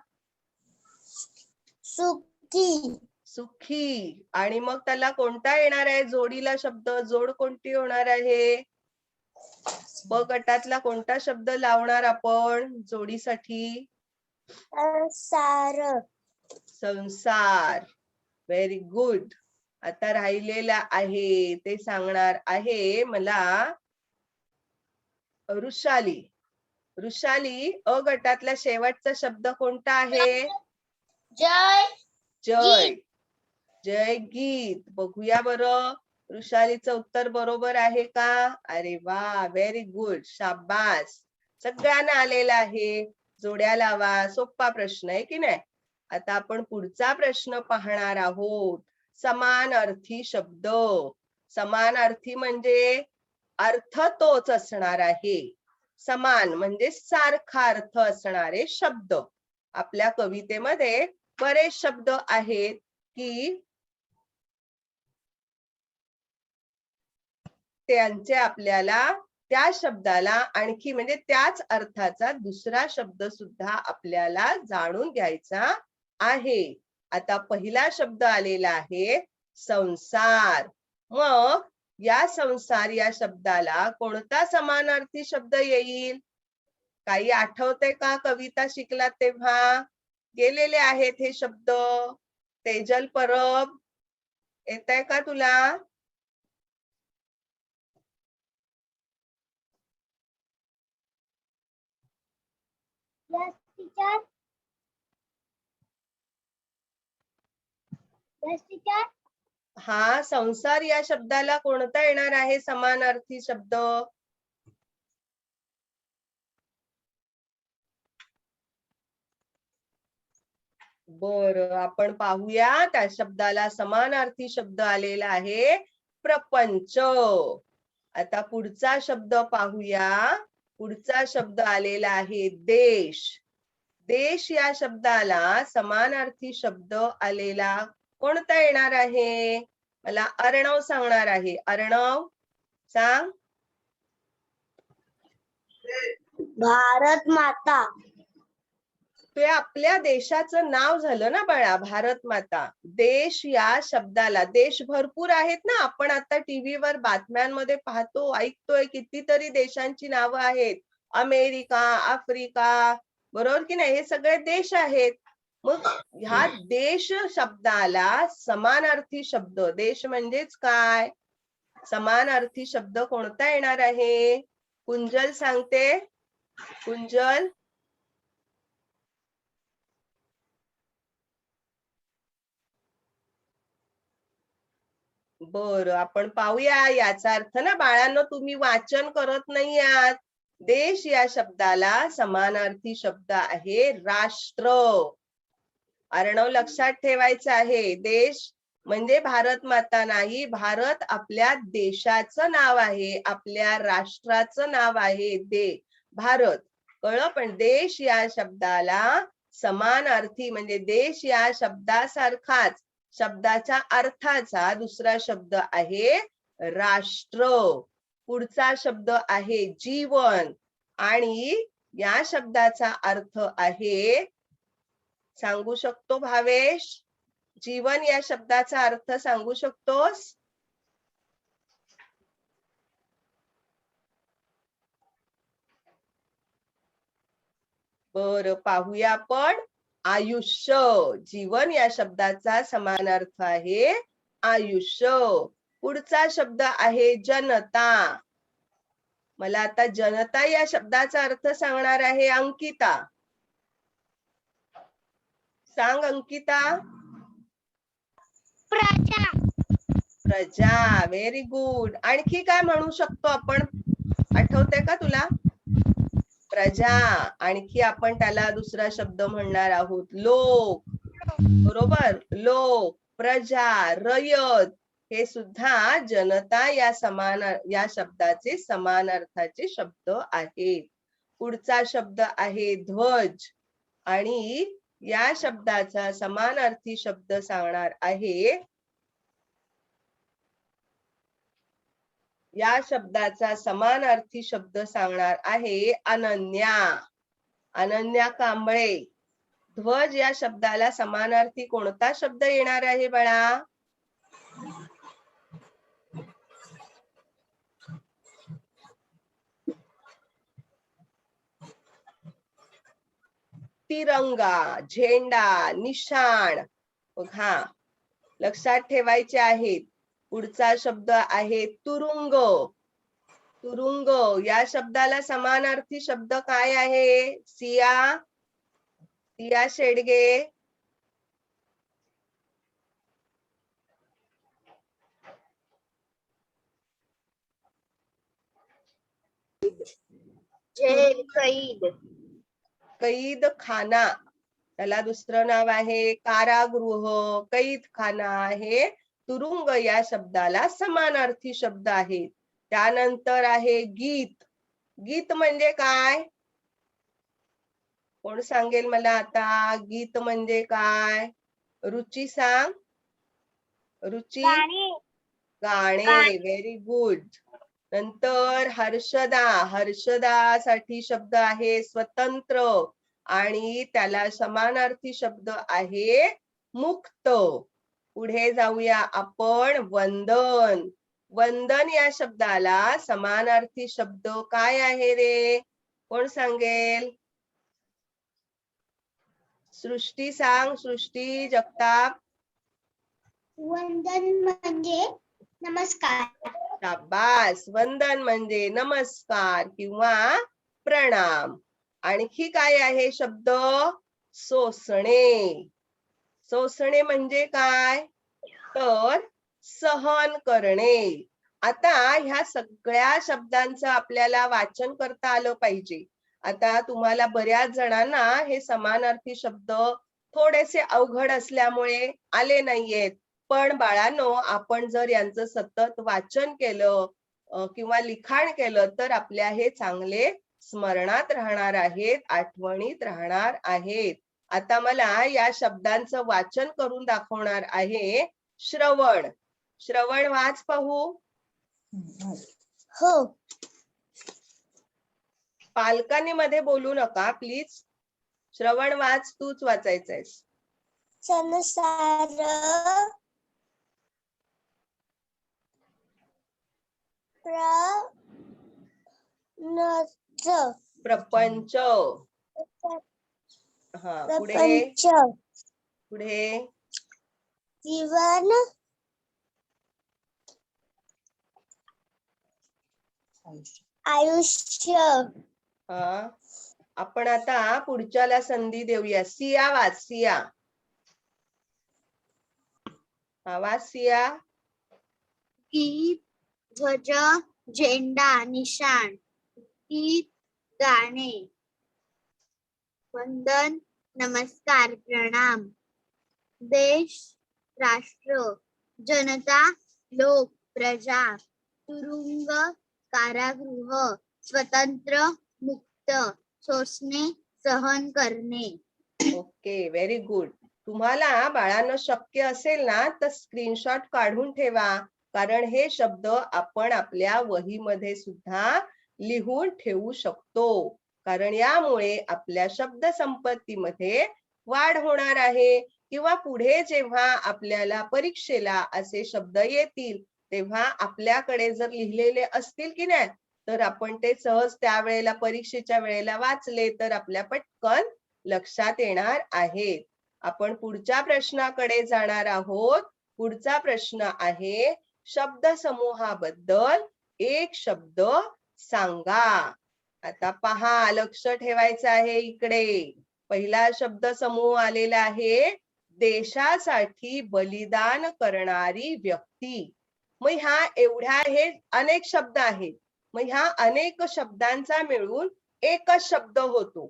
सुखी. सुखी. आणि मग त्याला कोणता येणार आहे जोडीला शब्द? जोड कोणती होणार आहे? ब गटातला कोणता शब्द लावणार आपण जोडीसाठी? संसार. संसार. Very good. आता राहिलेला आहे ते सांगणार आहे मला वृषाली. वृषाली अ गटातला शेवटचा शब्द कोणता आहे? जय. जय. जय गीत. बघूया बरं वृषालीचं उत्तर बरोबर आहे का? अरे वा, व्हेरी गुड, शाबास. सगळ्यांना आलेला आहे. जोड्या लावा. सोपा प्रश्न आहे की नाही? आता आपण पुढचा प्रश्न पाहणार आहोत. समानार्थी शब्द. समानार्थी म्हणजे अर्थ तोच असणार आहे. समान म्हणजे सारखा अर्थ असणारे शब्द. आपल्या कवितेमध्ये बरेच शब्द आहेत की त्यांचे आपल्याला त्या शब्दाला आणखी म्हणजे त्याच अर्थाचा दुसरा शब्द सुद्धा आपल्याला जाणून घ्यायचा आहे. आता पहिला शब्द आलेला आहे संसार. मग या संसार या शब्दाला कोणता समानार्थी शब्द येईल? काही आठवतंय का? कविता शिकलात तेव्हा गेलेले आहेत हे शब्द. तेजल परब, येतंय का तुला? Yes, teacher. Yes, teacher. हा, संसार या शब्दाला कोणता येणार आहे समानार्थी शब्द? बरं, आपण पाहूया. त्या शब्दाला समानार्थी शब्द आलेला आहे प्रपंच. आता पुढचा शब्द पाहूया. पुढचा शब्द आलेला आहे देश. देश या शब्दाला समानार्थी शब्द आलेला कोणता येणार आहे? मला अर्णव सांगणार आहे. अर्णव सांग. भारत माता. ते आपल्या देशाचं नाव झालं ना बाळा, भारत माता. देश या शब्दाला, देश भरपूर आहेत ना. आपण आता टीव्हीवर बातम्यांमध्ये पाहतो, ऐकतोय कितीतरी देशांची नावं आहेत. अमेरिका, आफ्रिका, बरोबर की नाही? हे सगळे देश आहेत. मग ह्या देश शब्दाला समानार्थी शब्द, देश म्हणजेच काय? समानार्थी शब्द कोणता येणार आहे? कुंजल सांगते. कुंजल. बरं, आपण पाहूया. याचा अर्थ ना बाळांनो, तुम्ही वाचन करत नाही आहात. देश या शब्दाला समानार्थी शब्द आहे राष्ट्र. अर्णव लक्षात ठेवायचं आहे. देश म्हणजे भारत माता नाही. भारत आपल्या देशाचं नाव आहे, आपल्या राष्ट्राचं नाव आहे. भारत. कळलं? पण देश या शब्दाला समानार्थी म्हणजे देश या शब्दासारखाच शब्दाच्या अर्थाचा दुसरा शब्द आहे राष्ट्र. पुढचा शब्द आहे जीवन. आणि या शब्दाचा अर्थ आहे, सांगू शकतो भावेश? जीवन या शब्दाचा अर्थ सांगू शकतोस? बर, पाहूया आपण. आयुष्य, जीवन या शब्दाचा समानार्थ आहे आयुष्य. पुढचा शब्द आहे जनता. मला आता जनता या शब्दाचा अर्थ सांगणार आहे अंकिता. सांग अंकिता. प्रजा. प्रजा, व्हेरी गुड. आणखी काय म्हणू शकतो आपण, आठवतंय का तुला? प्रजा. आणखी आपण त्याला दुसरा शब्द म्हणणार आहोत लोक. बरोबर, लोक, प्रजा, रयत हे सुद्धा जनता या शब्दाचे समानार्थाचे शब्द आहेत. पुढचा शब्द आहे ध्वज आणि या शब्दाचा समानार्थी शब्द सांगणार आहे. या शब्दाचा समानार्थी शब्द सांगणार आहे अनन्या. अनन्या कांबळे. ध्वज या शब्दाला समानार्थी कोणता शब्द येणार आहे बाळा? तिरंगा, झेंडा, निशाण. बघा, लक्षात ठेवायचे आहेत. पुढचा शब्द आहे तुरुंग. तुरुंग या शब्दाला समानार्थी शब्द काय आहे? सिया, सिया शेडगे. जेल, कैद. कैद खाना, त्याला दुसरं नाव आहे कारागृह. कैद खाना हे तुरुंग या शब्दाला समानार्थी शब्द आहेत. त्यानंतर आहे गीत. गीत म्हणजे काय? कोण सांगेल मला आता? गीत म्हणजे काय? रुची सांग. रुची. गाणे, व्हेरी गुड. नंतर हर्षदा. हर्षदासाठी शब्द आहे स्वतंत्र आणि त्याला समानार्थी शब्द आहे मुक्त. पुढे जाऊया आपण. वंदन. वंदन या शब्दाला समानार्थी शब्द काय आहे रे? कोण सांगेल? सृष्टी सांग. सृष्टी जगताप. वंदन म्हणजे नमस्कार. शाबास. वंदन म्हणजे नमस्कार किंवा प्रणाम. आणखी काय आहे शब्द? सोसणे. सोसणे म्हणजे काय? तर सहन करणे. आता ह्या सगळ्या शब्दांचं आपल्याला वाचन करता आलं पाहिजे. आता तुम्हाला बऱ्याच जणांना हे समानार्थी शब्द थोडेसे अवघड असल्यामुळे आले नाहीयेत. पण बाळांनो, आपण जर यांचं सतत वाचन केलं किंवा लिखाण केलं तर आपल्या हे चांगले स्मरणात राहणार आहेत, आठवणीत राहणार आहेत. आता मला या शब्दांचं वाचन करून दाखवणार आहे श्रवण. श्रवण वाच पाहू. हो. पालकांनी मध्ये बोलू नका प्लीज. श्रवण वाच, तूच वाचायचंयस. संसार, प्रपंच. हा, पुढे पुढे. जीवन, आयुष्य. हा, आपण आता पुढच्याला संधी देऊया. सिया वाच. सिया. हा, वाच सिया. गीत, ध्वज, झेंडा, निशाण. गीत, गाणे. वंदन, नमस्कार, प्रणाम. देश, राष्ट्र. जनता, लोक, प्रजा. तुरुंग, कारागृह. स्वतंत्र, मुक्त. सोसणे, सहन करणे. Okay, very good. तुम्हाला बाळांनो शक्य असेल ना तर स्क्रीनशॉट काढून ठेवा, कारण हे शब्द आपण आपल्या वहीमध्ये सुद्धा लिहून ठेवू शकतो. कारण यामुळे आपल्या शब्द संपत्तीमध्ये वाढ होणार आहे किंवा पुढे जेव्हा आपल्याला परीक्षेला असे शब्द येतील तेव्हा आपल्याकडे जर लिहिलेले असतील की नाही तर आपण ते सहज त्यावेळेला परीक्षेच्या वेळेला वाचले तर आपल्या पटकन लक्षात येणार आहेत. आपण पुढच्या प्रश्नाकडे जाणार आहोत. पुढचा प्रश्न आहे शब्द समूहाबद्दल एक शब्द सांगा. आता पहा, लक्ष ठेवायचं आहे इकडे. पहिला शब्द समूह आलेला आहे देशासाठी बलिदान करणारी व्यक्ती. मग ह्या एवढ्या हे अनेक शब्द आहेत. मग ह्या अनेक शब्दांचा मिळून एकच शब्द होतो.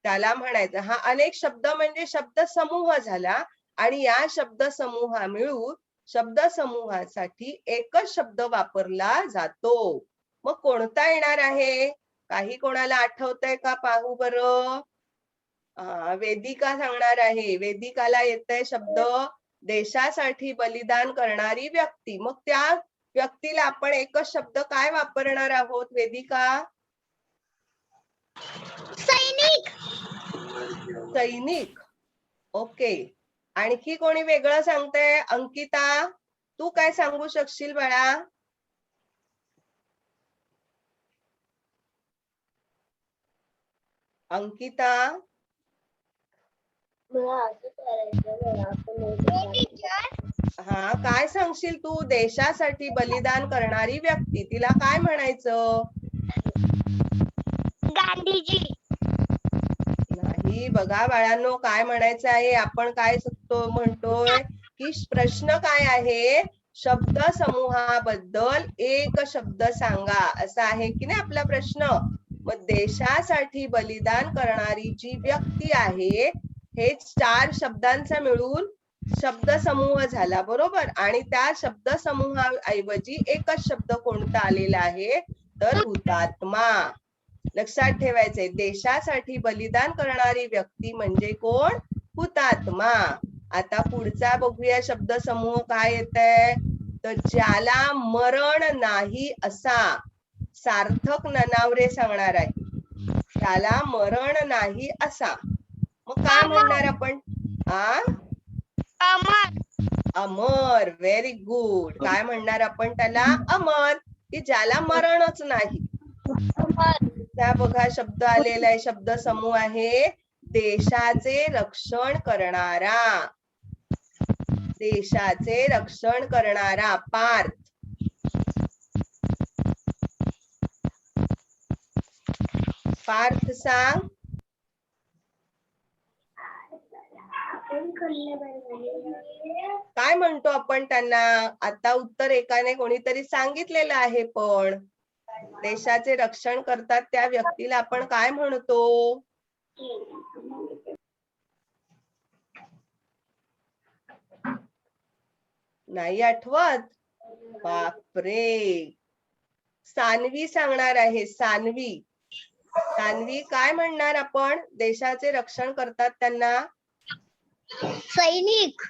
त्याला म्हणायचं हा अनेक शब्द म्हणजे शब्द समूह झाला आणि या शब्द समूहा मिळून शब्द समूहासाठी एकच शब्द वापरला जातो. मग कोणता येणार आहे? काही कोणाला आठवतंय का? पाहू बरं. वेदिका सांगणार आहे. वेदिकाला येतंय शब्द देशासाठी बलिदान करणारी व्यक्ती. मग त्या व्यक्तीला आपण एकच शब्द काय वापरणार आहोत वेदिका? सैनिक. सैनिक. ओके. आणखी कोणी वेगळं सांगतंय? अंकिता, तू काय सांगू शकशील बाळा? अंकिता, हा काय सांगशील तू? देशासाठी बलिदान करणारी व्यक्ती, तिला काय म्हणायचं? गांधीजी. नाही बघा बाळांनो, काय म्हणायचं आहे? आपण काय म्हणतोय की प्रश्न काय आहे? शब्द समूहाबद्दल एक शब्द सांगा असा आहे की नाही आपला प्रश्न. मग देशासाठी बलिदान करणारी जी व्यक्ती आहे हे 4 शब्दांचा मिळून शब्द समूह झाला, बरोबर. आणि त्या शब्द समूहाऐवजी एकच शब्द कोणता आलेला आहे? तर हुतात्मा. लक्षात ठेवायचंय, देशासाठी बलिदान करणारी व्यक्ती म्हणजे कोण? हुतात्मा. आता पुढचा बघूया शब्द समूह काय येतंय. तर ज्याला मरण नाही असा. सार्थक ननावरे सांगणार आहे. त्याला मरण नाही असा. मग काय म्हणणार आपण? अमर. अमर. Very good. काय म्हणणार आपण त्याला? अमर, की ज्याला मरणच नाही. त्या बघा शब्द आलेला आहे, शब्द समूह आहे देशाचे रक्षण करणारा. देशाचे रक्षण करणारा. पार्थ. पार्थ सांग. काय म्हणतो आपण त्यांना? आता उत्तर एकाने कोणीतरी सांगितलेलं आहे, पण देशाचे रक्षण करतात त्या व्यक्तीला आपण काय म्हणतो? नाही आठवत? बापरे. सान्वी सांगणार आहे. सान्वी. सान्वी काय म्हणणार आपण? देशाचे रक्षण करतात त्यांना? सैनिक.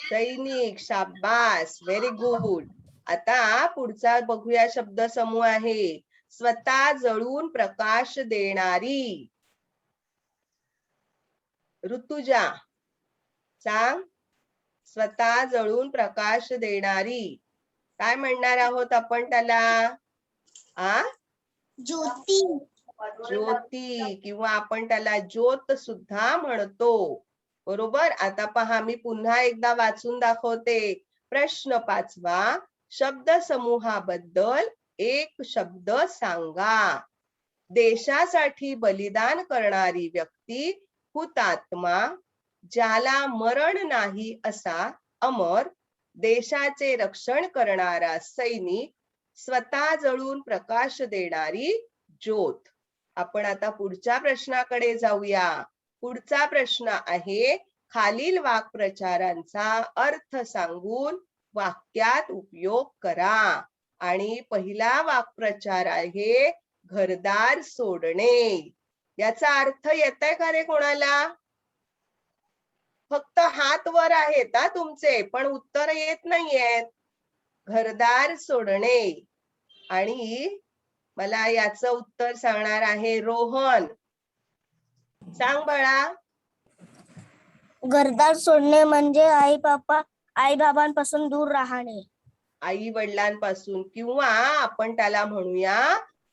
सैनिक. शाबास. Very good. आता पुढचा बघूया शब्द समूह आहे स्वतः जळून प्रकाश देणारी. ऋतुजा सांग. स्वतः जळून प्रकाश देणारी. काय म्हणणार आहोत आपण त्याला? ज्योती. ज्योती, किंवा आपण त्याला ज्योत सुद्धा म्हणतो, बरोबर. आता पहा, मी पुन्हा एकदा वाचून दाखवते. प्रश्न 5वा. शब्द समूहाबद्दल एक शब्द सांगा. देशासाठी बलिदान करणारी व्यक्ती हुतात्मा. ज्याला मरण नाही असा अमर. देशाचे रक्षण करणारा सैनिक. स्वतः जळून प्रकाश देणारी ज्योत. आपण आता पुढच्या प्रश्नाकडे जाऊया. पुढचा प्रश्न आहे खालील वाक्प्रचारांचा अर्थ सांगून वाक्यात उपयोग करा. आणि पहिला वाक्प्रचार आहे घरदार सोडणे. याचा अर्थ येतोय का रे कोणाला? फक्त हात वर आहेत तुमचे, पण उत्तर येत नाहीयेत. घरदार सोडणे. आणि मला याचं उत्तर सांगणार आहे रोहन. सांग बाळा. घरदार सोडणे म्हणजे आई बाबांपासून दूर राहणे. आई वडिलांपासून, किंवा आपण त्याला म्हणूया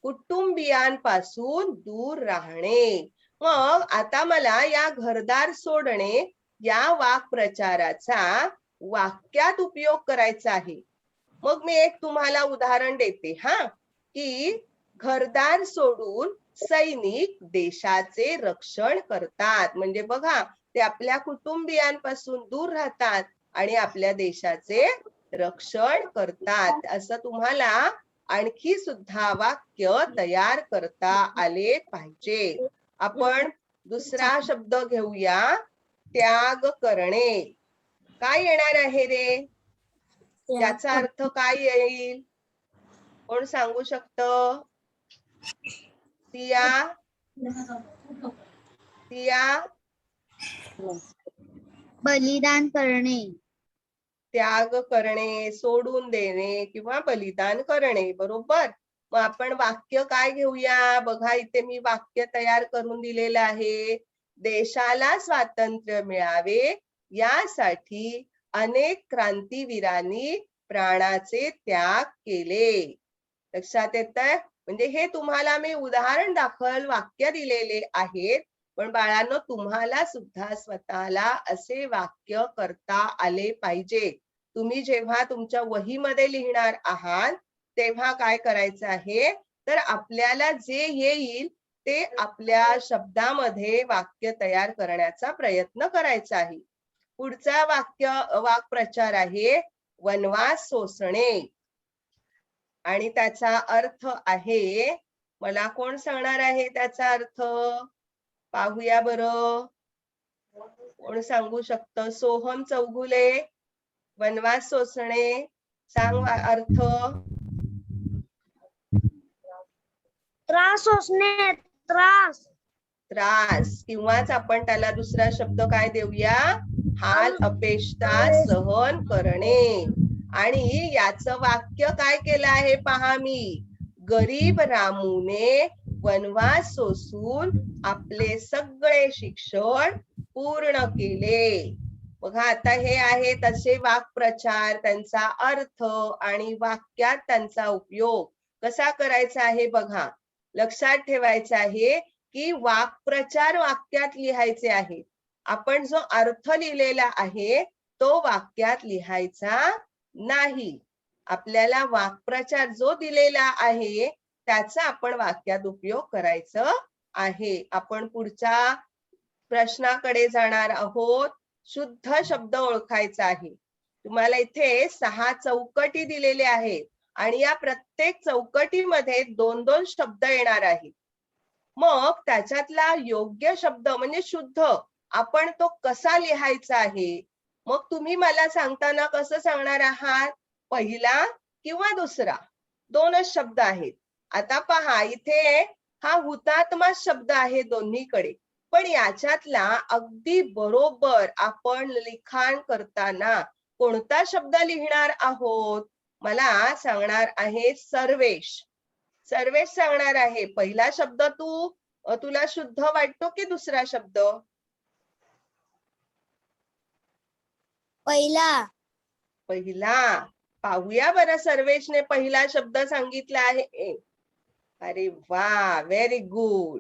कुटुंबियांपासून दूर राहणे. मग आता मला या घरदार सोडणे या वाक्प्रचाराचा वाक्यात उपयोग करायचा आहे. मग मी एक तुम्हाला उदाहरण देते हा, की घरदार सोडून सैनिक देशाचे रक्षण करतात. म्हणजे बघा, ते आपल्या कुटुंबियांपासून दूर राहतात आणि आपल्या देशाचे रक्षण करतात. असं तुम्हाला आणखी सुद्धा वाक्य तयार करता आले पाहिजे. आपण दुसरा शब्द घेऊया, त्याग करणे. काय येणार आहे रे? त्याचा अर्थ काय येईल? कोण सांगू शकत? सिया, सिया, बलिदान करणे. त्याग करणे, सोडून देणे किंवा बलिदान करणे. बरोबर. मग आपण वाक्य काय घेऊया? बघा, इथे मी वाक्य तयार करून दिलेलं आहे. देशाला स्वातंत्र्य मिळावे यासाठी अनेक क्रांतीवीरांनी प्राणाचे त्याग केले. लक्षात येतंय? म्हणजे हे तुम्हाला मी उदाहरण दाखल वाक्य दिलेले आहेत, पण बाळांनो तुम्हाला सुद्धा स्वतःला असे वाक्य करता आले पाहिजे. तुम्ही जेव्हा तुमच्या वहीमध्ये लिहिणार आहात तेव्हा काय करायचं आहे, तर आपल्याला जे येईल ते आपल्या शब्दामध्ये वाक्य तयार करण्याचा प्रयत्न करायचा आहे. पुढचा वाक्प्रचार आहे वनवास सोसणे. आणि त्याचा अर्थ आहे, मला कोण सांगणार आहे त्याचा अर्थ? पाहूया बरं, कोण सांगू शकत? सोहम चौगुले, वनवास सोसणे, सांग अर्थ. त्रास सोसणे. त्रास. त्रास, किंवाच आपण त्याला दुसरा शब्द काय देऊया? हाल अपेष्टा सहन करणे. आणि याचं वाक्य काय केलं आहे पहा मी. गरीब रामूने वनवास सोसून आपले सगळे शिक्षण पूर्ण केले. बघा, आता हे आहे तसे वाक्प्रचार, त्यांचा अर्थ आणि वाक्यात त्यांचा उपयोग कसा करायचा आहे बघा. लक्षात ठेवायचं आहे की वाक्प्रचार वाक्यात लिहायचे आहे. आपण जो अर्थ लिहिलेला आहे तो वाक्यात लिहायचा नाही. आपल्याला वाक्प्रचार जो दिलेला आहे त्याचा आपण वाक्यात उपयोग करायचं आहे. आपण पुढच्या प्रश्नाकडे जाणार आहोत. शुद्ध शब्द ओळखायचा आहे. तुम्हाला इथे 6 चौकटी दिलेल्या आहेत आणि या प्रत्येक चौकटीमध्ये 2-2 शब्द येणार आहेत. मग त्याच्यातला योग्य शब्द म्हणजे शुद्ध आपण तो कसा लिहायचा आहे. मग तुम्ही मला सांगताना कसं सांगणार आहात? पहिला किंवा दुसरा, 2च शब्द आहेत. आता पहा, इथे हा हुतात्मा शब्द आहे दोन्हीकडे, पण याच्यातला अगदी बरोबर आपण लिखाण करताना कोणता शब्द लिहिणार आहोत? मला सांगणार आहे सर्वेश. सर्वेश सांगणार आहे. पहिला शब्द तुला शुद्ध वाटतो की दुसरा शब्द? पहिला. पहिला. पाहूया बरं, सर्वेशने पहिला शब्द सांगितला आहे. अरे वा, व्हेरी गुड.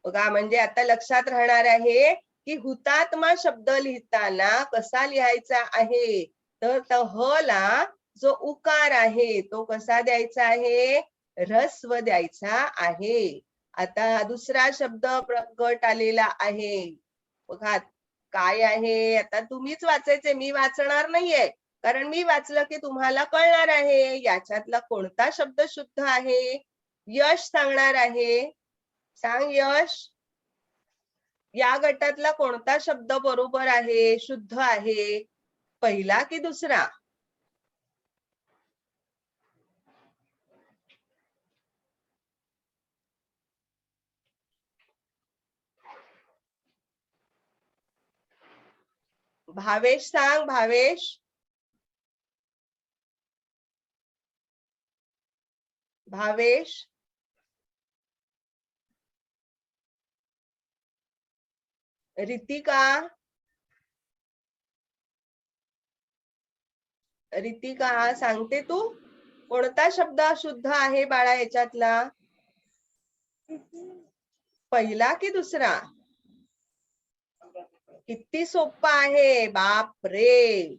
बघा, म्हणजे आता लक्षात राहणार आहे की हुतात्मा शब्द लिहिताना कसा लिहायचा आहे. तर ह ला जो उकार आहे तो कसा द्यायचा आहे? ऱ्हस्व द्यायचा आहे. आता दुसरा शब्द प्रगट आलेला आहे. बघा काय आहे, आता तुम्हीच वाचायचे, मी वाचणार नाहीये, कारण मी वाचलं की तुम्हाला कळणार आहे याच्यातला कोणता शब्द शुद्ध आहे. यश सांगणार आहे. सांग यश, या गटातला कोणता शब्द बरोबर आहे, शुद्ध आहे? पहिला की दुसरा? भावेश सांग, भावेश. भावेश, रितिका, रितिका सांगते तू, कोणता शब्द शुद्ध आहे बाळा याच्यातला? पहिला की दुसरा? किती सोपा आहे, बाप रे.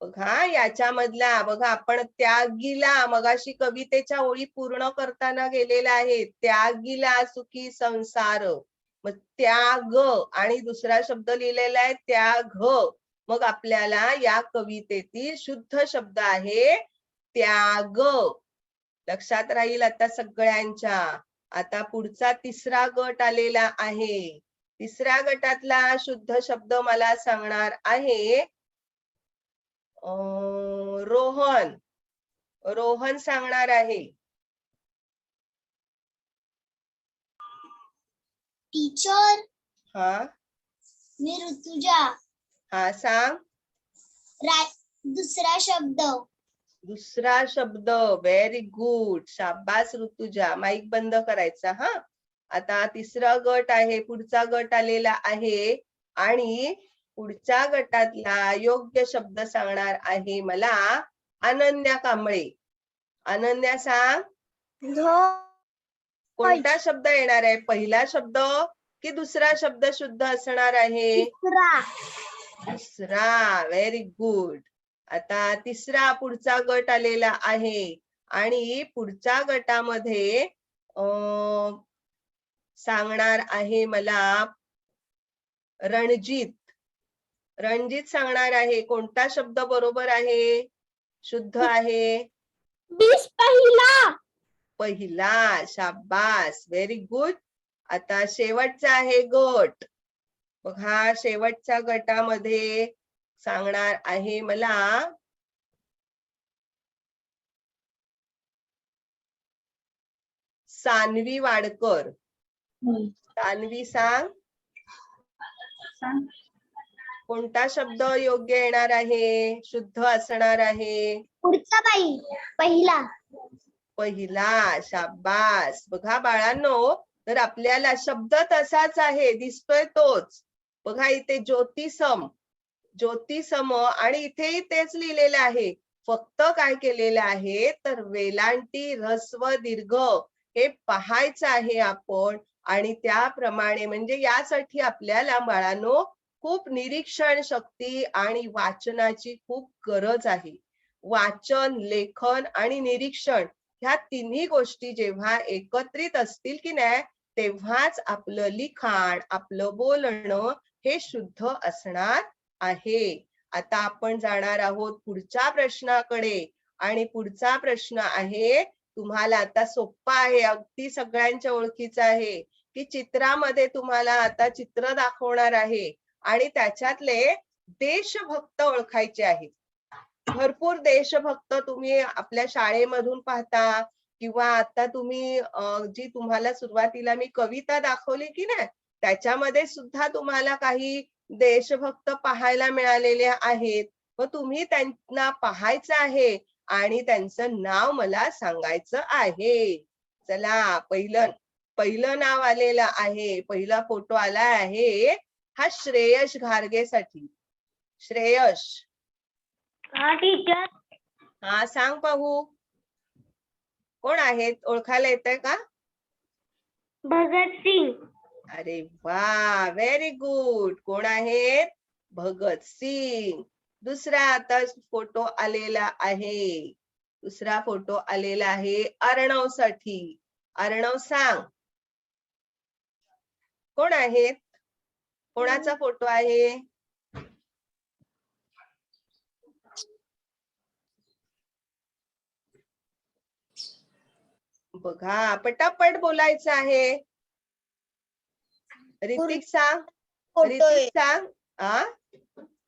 बघा याच्यामधला बघा, आपण त्यागीला मगाशी कवितेच्या ओळी पूर्ण करताना गेलेला आहे. त्यागीला सुखी संसार. मग त्याग आणि दुसरा शब्द लिहिलेला आहे त्याग. मग आपल्याला या कवितेतील शुद्ध शब्द आहे त्याग. लक्षात राहील आता सगळ्यांच्या. आता पुढचा तिसरा गट आलेला आहे. तिसऱ्या गटातला शुद्ध शब्द मला सांगणार आहे रोहन. रोहन सांगणार आहे. टीचर, हा मी ऋतुजा. हा सांग. दुसरा शब्द. दुसरा शब्द. व्हेरी गुड, शाबास ऋतुजा. माईक बंद करायचा हा. आता तिसरा गट आहे, पुढचा गट आलेला आहे आणि पुढच्या गटातला योग्य शब्द सांगणार आहे मला अनन्या कांबळे. अनन्या सांग. कोणता शब्द येणार आहे, पहिला शब्द की दुसरा शब्द शुद्ध असणार आहे? दुसरा. Very good. आता तिसरा पुढचा गट आलेला आहे आणि पुढच्या गटामध्ये सांगणार आहे मला रणजित. रणजित सांगणार आहे. कोणता शब्द बरोबर आहे, शुद्ध आहे? पहिला. पहिला. शाबास, व्हेरी गुड. आता शेवटचा आहे गट. बघा शेवटच्या गटामध्ये सांगणार आहे मला सान्वी वाडकर. सान्वी सांग. कोणता शब्द योग्य येणार आहे, शुद्ध असणार आहे? पुढचा बाई. पहिला. पहिला. शाबास. बघा बाळांनो, तर आपल्याला शब्द तसाच आहे, दिसतोय तोच. बघा इथे ज्योतिसम, ज्योतिसम आणि इथेही तेच लिहिलेलं आहे. फक्त काय केलेलं आहे तर वेलांटी ऱ्हस्व दीर्घ हे पाहायचं आहे आपण आणि त्याप्रमाणे म्हणजे यासाठी आपल्याला बाळांनो खूप निरीक्षण शक्ती आणि वाचनाची खूप गरज आहे. वाचन, लेखन आणि निरीक्षण ह्या तिन्ही गोष्टी जेव्हा एकत्रित असतील की नाही तेव्हाच आपलं लिखाण, आपलं बोलणं हे शुद्ध असणार आहे. आता आपण जाणार आहोत पुढच्या प्रश्नाकडे आणि पुढचा प्रश्न आहे तुम्हाला आता सोपा आहे, अगदी सगळ्यांच्या ओळखीचा आहे की चित्रामध्ये तुम्हाला आता चित्र दाखवणार आहे आणि त्याच्यातले देशभक्त ओळखायचे आहेत. भरपूर देशभक्त तुम्ही आपल्या शाळेमधून पाहता किंवा आता तुम्ही जी तुम्हाला सुरुवातीला मी कविता दाखवली की नाही त्याच्यामध्ये सुद्धा तुम्हाला काही देशभक्त पाहायला मिळालेले आहेत. मग तुम्ही त्यांना पाहायचं आहे आणि त्यांचं नाव मला सांगायचं आहे. चला पहिलं नाव आलेलं आहे, पहिला फोटो आला आहे हा श्रेयश घारगे साठी. श्रेयश. हा टीचर. हा सांग पाहू कोण आहेत, ओळखायला येतंय का? भगत सिंग. अरे वा, व्हेरी गुड. कोण आहेत? भगत सिंग. दुसरा आता फोटो आलेला आहे, दुसरा फोटो आलेला आहे अर्णव साठी. अर्णव सांग कोण आहेत, कोणाचा फोटो आहे? बघा पटापट बोलायचं आहे. ऋतिक सांग. ऋतिक सांग. आ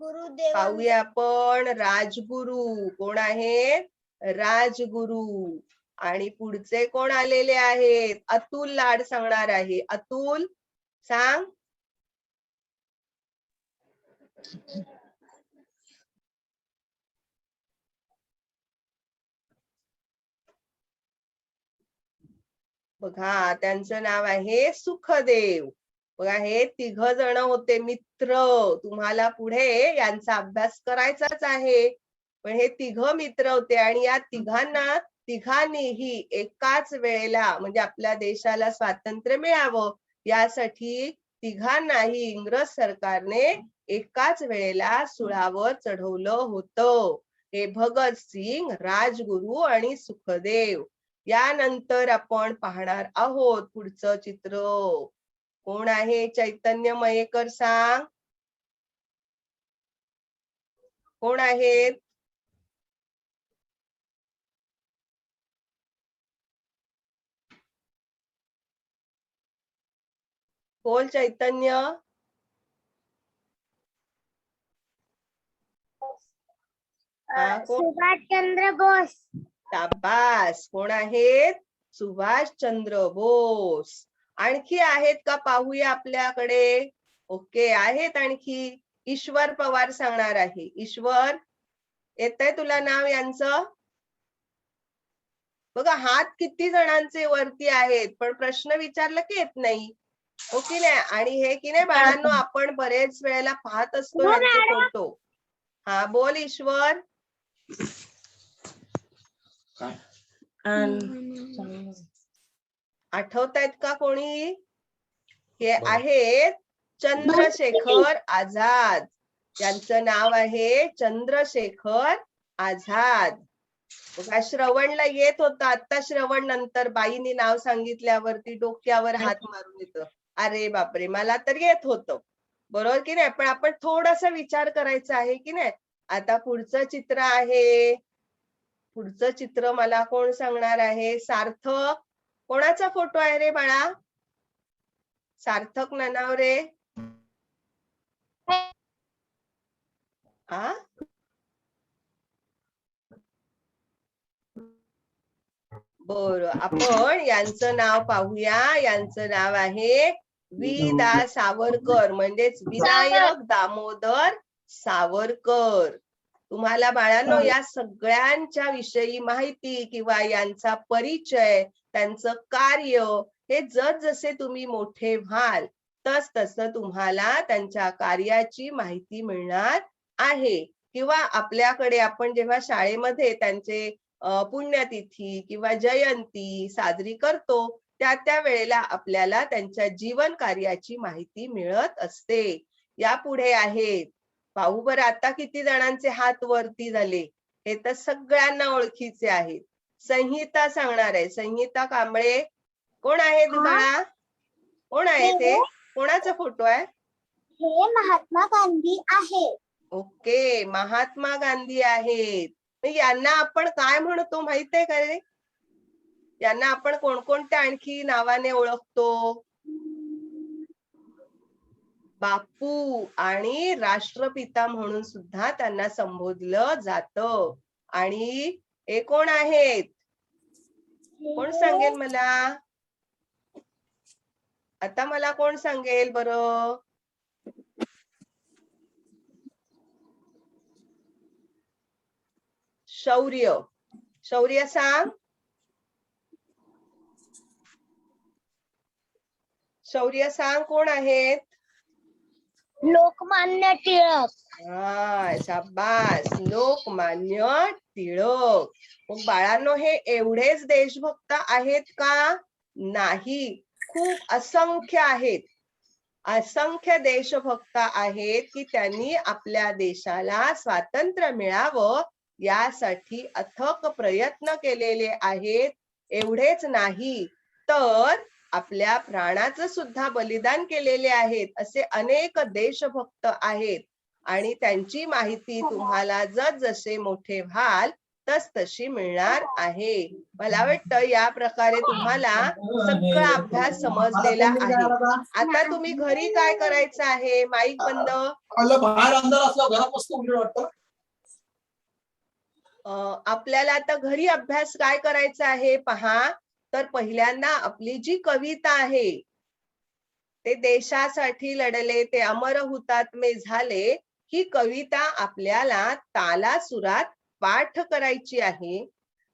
गुरुदेव. पाहूया आपण राजगुरु. कोण आहे? राजगुरु. आणि पुढचे कोण आलेले आहेत? अतुल लाड सांगणार आहे. अतुल सांग. बघा त्यांचं नाव आहे सुखदेव. बघा हे तिघ जण होते मित्र. तुम्हाला पुढे यांचा अभ्यास करायचाच आहे पण हे तिघ मित्र होते आणि या तिघांना तिघांनीही एकाच वेळेला म्हणजे आपल्या देशाला स्वातंत्र्य मिळावं यासाठी तिघांनाही इंग्रज सरकारने एकाच वेळेला सुळावर चढवलं होतं. हे भगतसिंग, राजगुरू आणि सुखदेव. यानंतर आपण पाहणार आहोत पुढचं चित्र. कोण आहे? चैतन्य मयेकर सांग. कोण आहेत? बोल चैतन्य. हा, कोण? सुभाषचंद्र बोस. शाबास. कोण आहेत? सुभाषचंद्र बोस. आणखी आहेत का पाहूया आपल्याकडे. ओके, आहेत आणखी. ईश्वर पवार सांगणार आहे. ईश्वर, येतंय तुला नाव यांचं? बघा हात किती जणांचे वरती आहेत, पण प्रश्न विचारला की येत नाही. हो की नाही? आणि हे की नाही बाळांनो, आपण बरेच वेळेला पाहत असतो यांचे फोटो. हा, बोल ईश्वर. आठवतायत का कोणी? हे आहेत चंद्रशेखर आझाद. यांचं नाव आहे चंद्रशेखर आझाद. बघा, श्रवणला येत होतं. आता श्रवण नंतर बाईनी नाव सांगितल्यावरती डोक्यावर हात मारून येतं. अरे बापरे, मला तर येत होतं. बरोबर की नाही? पण आपण थोडासा विचार करायचा आहे की नाही. आता पुढचं चित्र आहे. पुढचं चित्र मला कोण सांगणार आहे? सार्थक. कोणाचा फोटो आहे रे बाळा? सार्थक ननावरे. आ, बर, आपण यांचं नाव पाहूया. यांचं नाव आहे वि. दा. सावरकर, म्हणजेच विनायक दामोदर सावरकर. तुम्हाला बाळांनो या सगळ्यांच्या विषयी माहिती किंवा यांचा परिचय, त्यांचं कार्य हे जसे तुम्ही मोठे व्हाल तस तुम्हाला त्यांच्या कार्याची माहिती मिळणार आहे. किंवा आपल्याकडे आपण जेव्हा शाळेमध्ये त्यांचे पुण्यतिथी किंवा जयंती साजरी करतो त्या वेळेला आपल्याला त्यांच्या जीवन कार्याची माहिती मिळत असते. यापुढे आहेत, पाहू बरं आता किती जणांचे हात वरती झाले. हे तर सगळ्यांना ओळखीचे आहेत. संहिता सांगणार आहे. संहिता कांबळे. कोण आहे बाळा? कोण आहे ते? कोणाचा फोटो आहे? हे महात्मा गांधी आहे. ओके, महात्मा गांधी आहेत. यांना आपण काय म्हणतो माहित आहे का रे? यांना आपण कोणकोणत्या आणखी नावाने ओळखतो? बापू आणि राष्ट्रपिता म्हणून सुद्धा त्यांना संबोधलं जातं. आणि हे कोण आहेत? कोण सांगेल मला? आता मला कोण सांगेल बरं? शौर्य. शौर्य सांग. शौर्य सांग, कोण आहेत? लोकमान्य टिळक. हा, शाबास. लोकमान्य टिळक. मग बाळांनो हे एवढेच देशभक्त आहेत का? नाही, खूप असंख्य आहेत. असंख्य देशभक्त आहेत की त्यांनी आपल्या देशाला स्वातंत्र्य मिळावं यासाठी अथक प्रयत्न केलेले आहेत. एवढेच नाही तर आपल्या प्राणाचं सुद्धा बलिदान केलेले आहेत. असे अनेक देशभक्त आहेत आणि त्यांची माहिती तुम्हाला जसे मोठे व्हाल तशी मिळणार आहे. मला वाटतं या प्रकारे तुम्हाला सगळा अभ्यास समजलेला आहे. आता तुम्ही घरी काय करायचं आहे? माईक बंद. बाहेर अंधार असला घरात मस्त उजेड वाटतं. आपल्याला आता घरी अभ्यास काय करायचा आहे पहा. तर पहिल्यांदा आपली जी कविता आहे, ते देशासाठी लढले, ते अमर हुतात्मे झाले, ही कविता आपल्याला तालासुरात पाठ करायची आहे.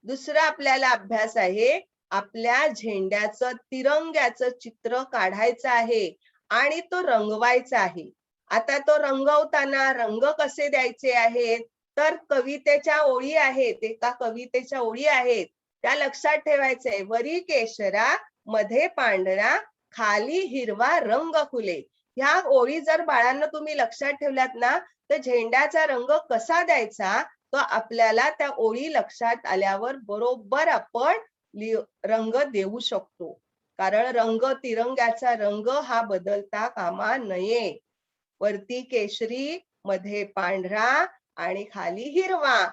दुसरा आपल्याला अभ्यास आहे, आपल्या झेंड्याचं तिरंग्याचं चित्र काढायचं आहे आणि तो रंगवायचा आहे. आता तो रंगवताना रंग कसे द्यायचे आहेत? तर कवितेच्या ओळी आहेत, एका कवितेच्या ओळी आहेत त्या लक्षात ठेवायचंय. वरी केशरा मध्ये पांढरा खाली हिरवा रंग फुले. ह्या ओळी जर बाळांना तुम्ही लक्षात ठेवल्यात ना तर झेंड्याचा रंग कसा द्यायचा तो आपल्याला त्या ओळी लक्षात आल्यावर बरोबर आपण रंग देऊ शकतो. कारण तिरंग्याचा रंग हा बदलता कामा नये. वरती केशरी मध्ये पांढरा आणि खाली हिरवा.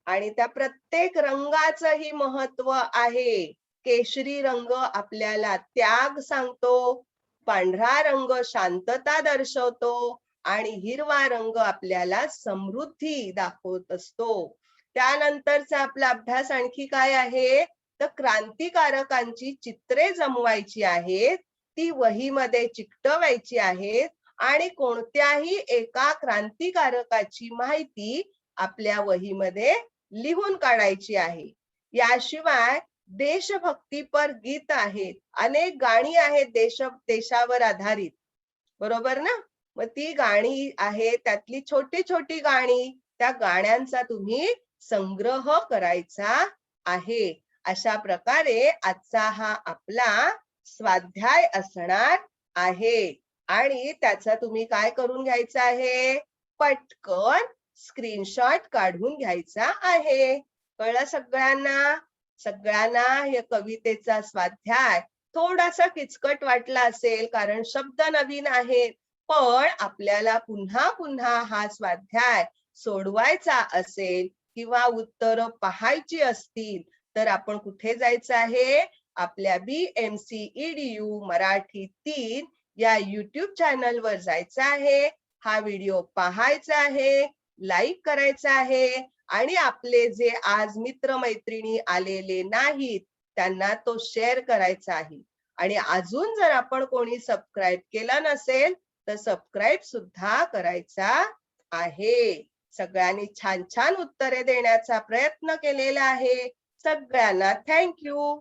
आणि त्या प्रत्येक रंगाचंही महत्व आहे. केशरी रंग आपल्याला त्याग सांगतो, पांढरा रंग शांतता दर्शवतो आणि हिरवा रंग आपल्याला समृद्धी दाखवत असतो. त्यानंतरचा आपला अभ्यास आणखी काय आहे तर क्रांतिकारकांची चित्रे जमवायची आहेत, ती वहीमध्ये चिकटवायची आहेत आणि कोणत्याही एका क्रांतिकारकाची माहिती आपल्या वहीमध्ये लिहून काढायची आहे. याशिवाय देशभक्तीपर गीत आहेत, अनेक गाणी आहेत देशावर आधारित, बरोबर ना. मग ती गाणी आहेत, त्यातली छोटी छोटी गाणी, त्या गाण्यांचा तुम्ही संग्रह करायचा आहे. अशा प्रकारे आजचा हा आपला स्वाध्याय असणार आहे. आणि त्याचा तुम्ही काय करून घ्यायचं आहे, पटकन स्क्रीनशॉट काढून घ्यायचा आहे. कळलं सगळ्यांना? सगळ्यांना या कवितेचा स्वाध्याय थोडासा किचकट वाटला असेल कारण शब्द नवीन आहेत, पण आपल्याला पुन्हा पुन्हा हा स्वाध्याय सोडवायचा असेल किंवा उत्तर पाहायची असतील तर आपण कुठे जायचं आहे, आपल्या BMC EDU मराठी 3 या YouTube चॅनलवर जायचं आहे. हा व्हिडिओ पाहायचा आहे, लाईक करायचा आहे आणि आपले जे आज मित्र मैत्रिणी आलेले नाहीत त्यांना तो शेअर करायचा आहे. आणि अजून जर आपण कोणी सबस्क्राईब केलं नसेल तर सबस्क्राईब सुद्धा करायचा आहे. सगळ्यांनी छान छान उत्तरे देण्याचा प्रयत्न केलेला आहे. सगळ्यांना थँक्यू.